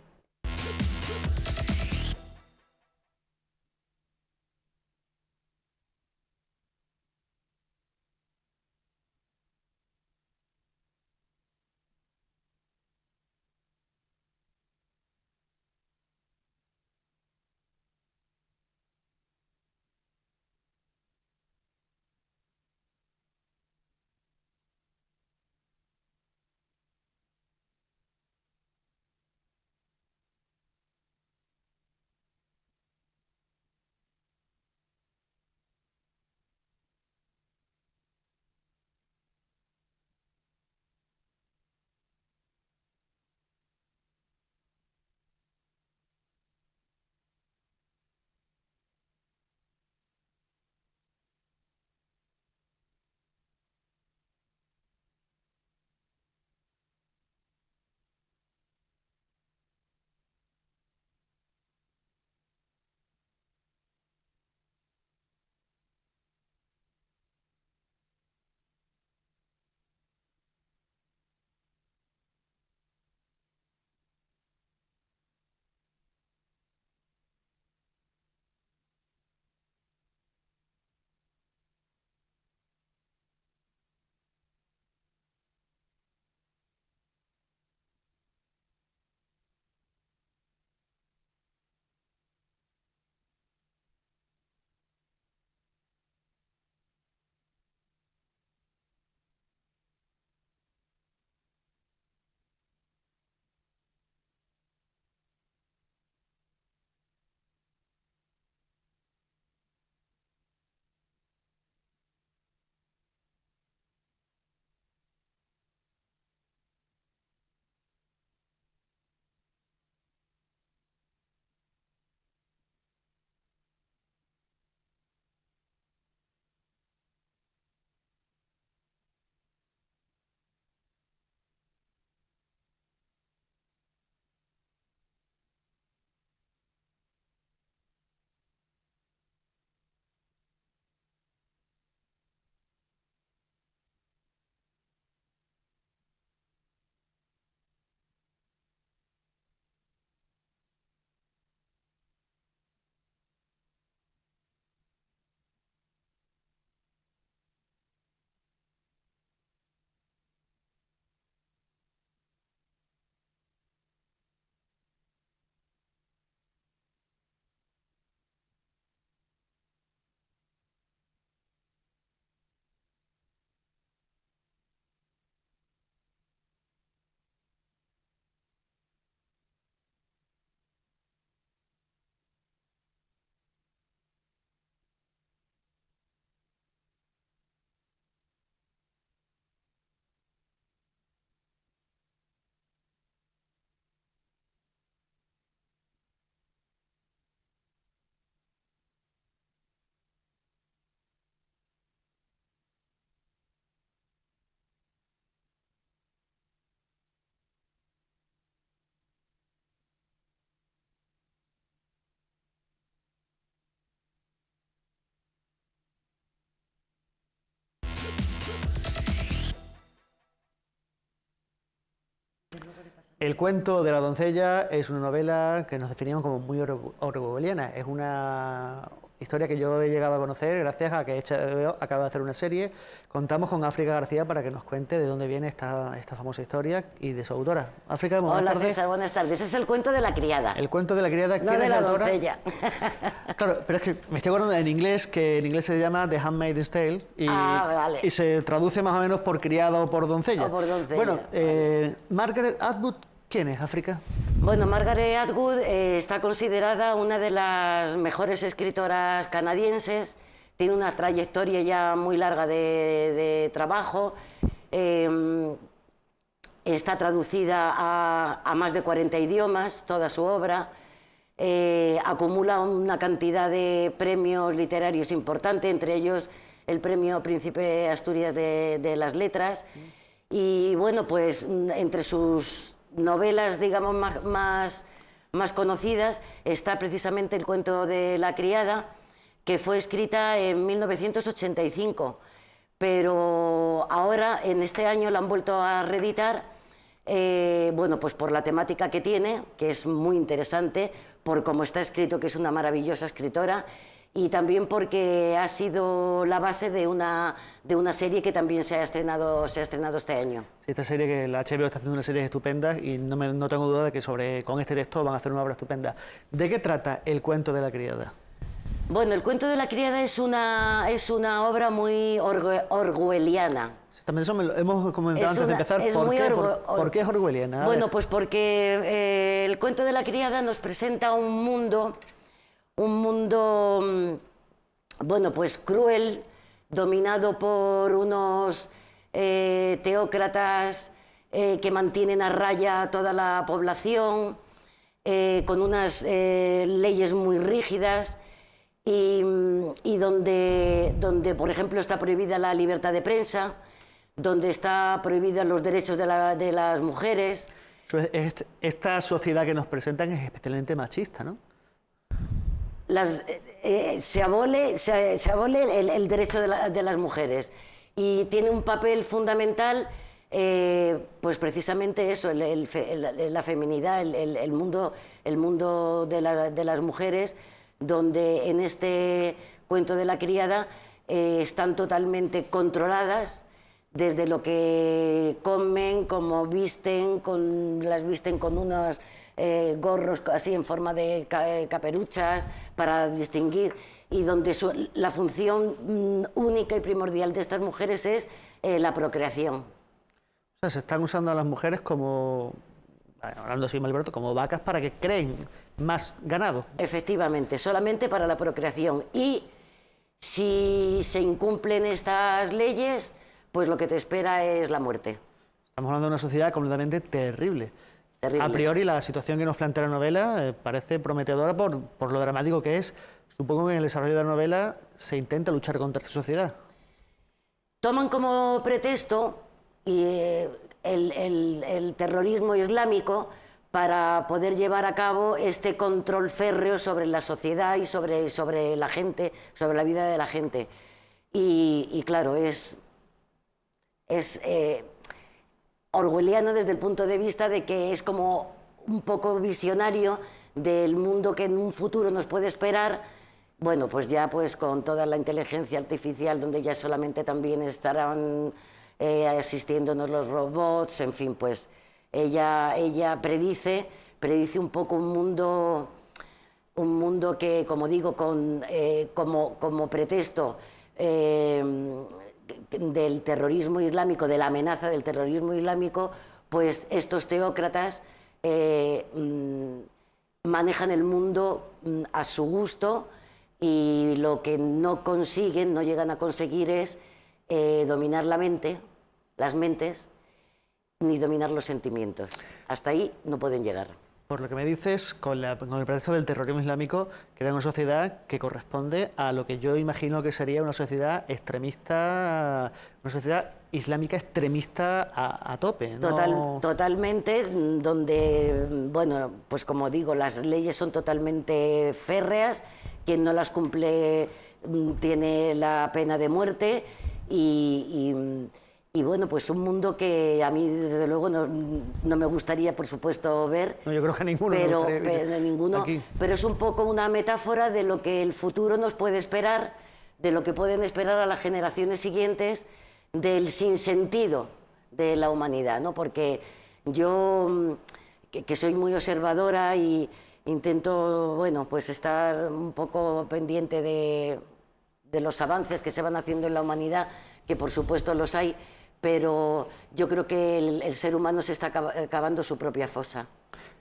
El cuento de la doncella es una novela que nos definíamos como muy orwelliana. Es una historia que yo he llegado a conocer gracias a que HBO acaba de hacer una serie. Contamos con África García para que nos cuente de dónde viene esta famosa historia y de su autora. África, buenas tardes. Hola César, buenas tardes. Es el cuento de la criada. El cuento de la criada, No ¿quién de es la autora? doncella. Claro, pero es que me estoy acordando en inglés, que en inglés se llama The Handmaid's Tale y, Vale. y se traduce más o menos por criada o por doncella. O por doncella, Bueno, vale. Margaret Atwood, ¿quién es, África? Bueno, Margaret Atwood está considerada una de las mejores escritoras canadienses. Tiene una trayectoria ya muy larga de trabajo. Está traducida a más de 40 idiomas, toda su obra. Acumula una cantidad de premios literarios importantes, entre ellos el premio Príncipe Asturias de las Letras. Y bueno, pues entre sus novelas, digamos, más conocidas está precisamente el cuento de la criada, que fue escrita en 1985, pero ahora, en este año, la han vuelto a reeditar, bueno, pues por la temática que tiene, que es muy interesante, por cómo está escrito, que es una maravillosa escritora, y también porque ha sido la base de una serie que también se ha estrenado este año. Sí, esta serie, que la HBO está haciendo una serie estupenda y no tengo duda de que con este texto van a hacer una obra estupenda. ¿De qué trata el cuento de la criada? Bueno, el cuento de la criada es una obra muy orwelliana. También eso hemos comentado antes de empezar. ¿Por qué es orwelliana? Bueno, pues porque el cuento de la criada nos presenta un mundo, bueno, pues cruel, dominado por unos teócratas que mantienen a raya a toda la población, con unas leyes muy rígidas, y donde, por ejemplo, está prohibida la libertad de prensa, donde está prohibida los derechos de las mujeres. Esta sociedad que nos presentan es especialmente machista, ¿no? Se abole el derecho de las mujeres y tiene un papel fundamental, pues precisamente eso, la feminidad, el mundo de las mujeres, donde en este cuento de la criada están totalmente controladas, desde lo que comen, como visten, las visten con unos gorros así en forma de caperuchas para distinguir, y donde la función única y primordial de estas mujeres es la procreación. O sea, se están usando a las mujeres como, hablando así Malberto, como vacas para que creen más ganado. Efectivamente, solamente para la procreación. Y si se incumplen estas leyes, pues lo que te espera es la muerte. Estamos hablando de una sociedad completamente terrible. Terrible. A priori, la situación que nos plantea la novela parece prometedora por lo dramático que es. Supongo que en el desarrollo de la novela se intenta luchar contra esta sociedad. Toman como pretexto el terrorismo islámico para poder llevar a cabo este control férreo sobre la sociedad y sobre la gente, sobre la vida de la gente. Y claro, es orwelliano desde el punto de vista de que es como un poco visionario del mundo que en un futuro nos puede esperar. Bueno, pues ya pues con toda la inteligencia artificial, donde ya solamente también estarán asistiéndonos los robots, en fin, pues ella predice un poco un mundo que, como digo, como pretexto del terrorismo islámico, de la amenaza del terrorismo islámico, pues estos teócratas manejan el mundo a su gusto, y lo que no llegan a conseguir es dominar la mente, las mentes, ni dominar los sentimientos. Hasta ahí no pueden llegar. Por lo que me dices, con el pretexto del terrorismo islámico, crea una sociedad que corresponde a lo que yo imagino que sería una sociedad extremista, una sociedad islámica extremista a tope, ¿no? Totalmente, donde, bueno, pues como digo, las leyes son totalmente férreas, quien no las cumple tiene la pena de muerte, y Y bueno, pues un mundo que a mí desde luego no me gustaría, por supuesto, ver. No, yo creo que ninguno. Pero es un poco una metáfora de lo que el futuro nos puede esperar, de lo que pueden esperar a las generaciones siguientes, del sinsentido de la humanidad, ¿no? Porque yo, que soy muy observadora y intento, bueno, pues estar un poco pendiente de los avances que se van haciendo en la humanidad, que por supuesto los hay, pero yo creo que el ser humano se está cavando su propia fosa.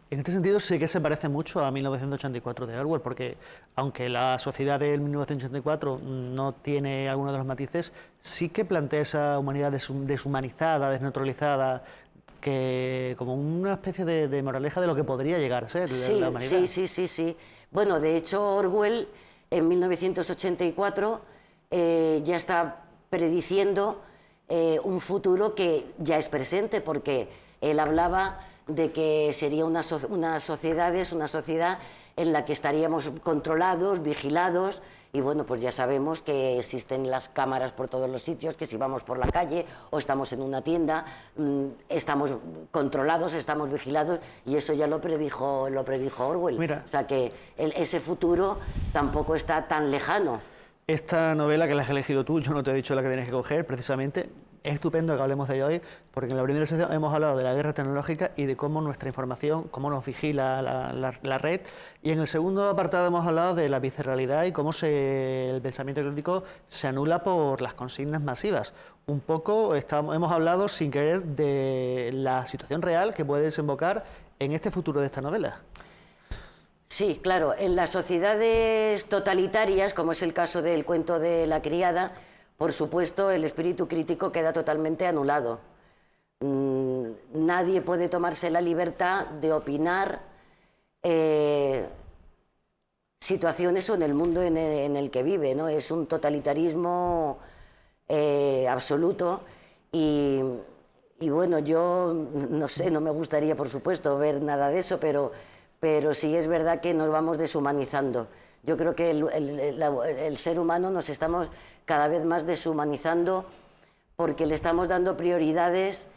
En este sentido sí que se parece mucho a 1984 de Orwell, porque aunque la sociedad de 1984 no tiene algunos de los matices, sí que plantea esa humanidad deshumanizada, desnaturalizada, que como una especie de moraleja de lo que podría llegar a ser la humanidad. Sí. Bueno, de hecho Orwell en 1984 ya está prediciendo un futuro que ya es presente, porque él hablaba de que sería una sociedad en la que estaríamos controlados, vigilados, y bueno, pues ya sabemos que existen las cámaras por todos los sitios, que si vamos por la calle o estamos en una tienda, estamos controlados, estamos vigilados, y eso ya lo predijo Orwell. Mira, o sea que ese futuro tampoco está tan lejano. Esta novela que la has elegido tú, yo no te he dicho la que tienes que coger, precisamente. Es estupendo que hablemos de ella hoy, porque en la primera sección hemos hablado de la guerra tecnológica y de cómo nuestra información, cómo nos vigila la red, y en el segundo apartado hemos hablado de la visceralidad y cómo el pensamiento crítico se anula por las consignas masivas. Un poco hemos hablado sin querer de la situación real que puede desembocar en este futuro de esta novela. Sí, claro, en las sociedades totalitarias, como es el caso del cuento de la criada, por supuesto, el espíritu crítico queda totalmente anulado. Nadie puede tomarse la libertad de opinar situaciones o en el mundo en el que vive, ¿no? Es un totalitarismo absoluto y bueno, yo no sé, no me gustaría, por supuesto, ver nada de eso, pero sí es verdad que nos vamos deshumanizando. Yo creo que el ser humano nos estamos cada vez más deshumanizando porque le estamos dando prioridades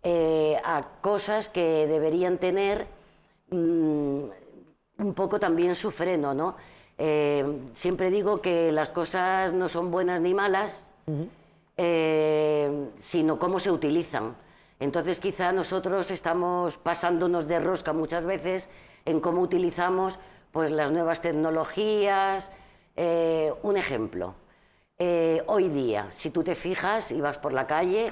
a cosas que deberían tener un poco también su freno, ¿no? Siempre digo que las cosas no son buenas ni malas, sino cómo se utilizan. Entonces quizá nosotros estamos pasándonos de rosca muchas veces en cómo utilizamos pues las nuevas tecnologías. Un ejemplo, hoy día, si tú te fijas y vas por la calle,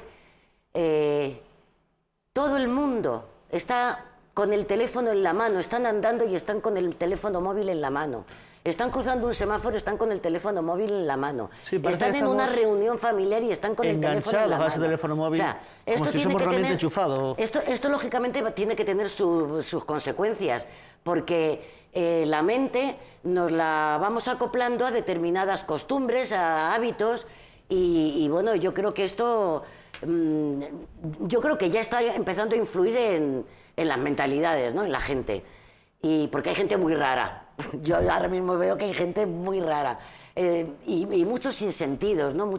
todo el mundo está con el teléfono en la mano, están andando y están con el teléfono móvil en la mano. Están cruzando un semáforo, están con el teléfono móvil en la mano. Sí, están en una reunión familiar y están con el teléfono en la mano. A ese teléfono móvil, o sea, como si fuésemos realmente enchufados. Esto lógicamente tiene que tener sus consecuencias, porque la mente nos la vamos acoplando a determinadas costumbres, a hábitos, y bueno, yo creo que esto, yo creo que ya está empezando a influir en las mentalidades, ¿no? En la gente, y porque hay gente muy rara. Yo ahora mismo veo que hay gente muy rara y muchos sinsentidos, ¿no?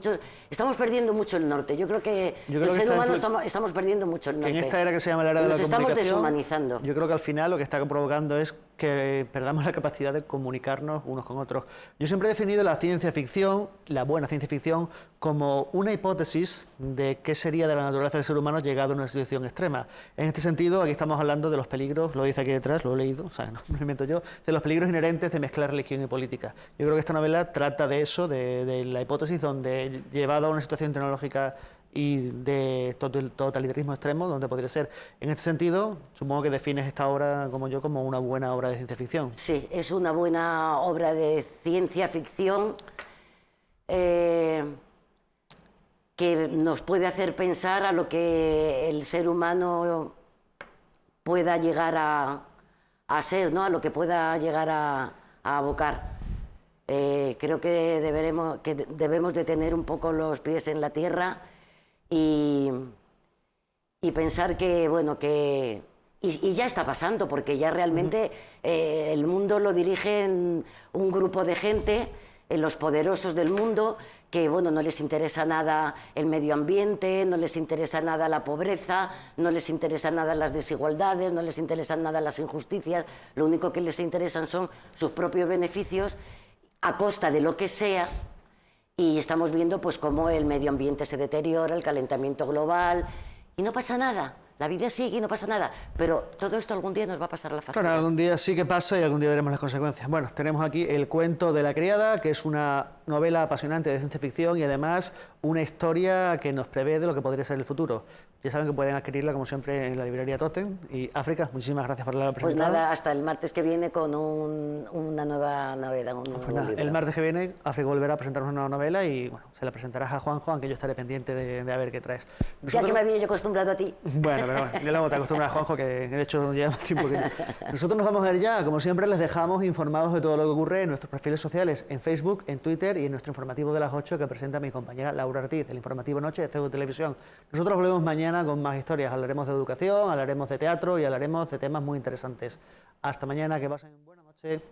Estamos perdiendo mucho el norte. Yo creo que el ser humano estamos perdiendo mucho el norte. En esta era que se llama la era de la comunicación, nos estamos deshumanizando. Yo creo que al final lo que está provocando es que perdamos la capacidad de comunicarnos unos con otros. Yo siempre he definido la ciencia ficción, la buena ciencia ficción, como una hipótesis de qué sería de la naturaleza del ser humano llegado a una situación extrema. En este sentido, aquí estamos hablando de los peligros, lo dice aquí detrás, lo he leído, o sea, no me lo invento yo, de los peligros inherentes de mezclar religión y política. Yo creo que esta novela trata de eso, de la hipótesis donde, llevado a una situación tecnológica y de totalitarismo extremo, donde podría ser. En este sentido, supongo que defines esta obra, como yo, como una buena obra de ciencia ficción. Sí, es una buena obra de ciencia ficción que nos puede hacer pensar a lo que el ser humano pueda llegar a ser, ¿no? A lo que pueda llegar a abocar. Creo que debemos de tener un poco los pies en la tierra y pensar que, bueno, y ya está pasando, porque ya realmente el mundo lo dirigen un grupo de gente, los poderosos del mundo, que bueno, no les interesa nada el medio ambiente, no les interesa nada la pobreza, no les interesa nada las desigualdades, no les interesan nada las injusticias, lo único que les interesan son sus propios beneficios a costa de lo que sea, y estamos viendo pues cómo el medio ambiente se deteriora, el calentamiento global, y no pasa nada. La vida sigue y no pasa nada, pero todo esto algún día nos va a pasar la factura. Claro, algún día sí que pasa y algún día veremos las consecuencias. Bueno, tenemos aquí El cuento de la criada, que es una novela apasionante de ciencia ficción y además una historia que nos prevé de lo que podría ser el futuro. Ya saben que pueden adquirirla, como siempre, en la librería Totem. Y África, muchísimas gracias por la presentación. Pues nada, hasta el martes que viene con una nueva novela. El martes que viene, África volverá a presentar una nueva novela y bueno, se la presentarás a Juanjo, aunque yo estaré pendiente de a ver qué traes. Ya que me había yo acostumbrado a ti. Bueno, pero bueno, ya luego te acostumbras a Juanjo, que de hecho lleva más tiempo que yo. Nosotros nos vamos a ir ya. Como siempre, les dejamos informados de todo lo que ocurre en nuestros perfiles sociales, en Facebook, en Twitter y en nuestro informativo de las 8 que presenta mi compañera Laura Ortiz, el informativo Noche de CEU Televisión. Nosotros volvemos mañana con más historias. Hablaremos de educación, hablaremos de teatro y hablaremos de temas muy interesantes. Hasta mañana, que pasen buena noche.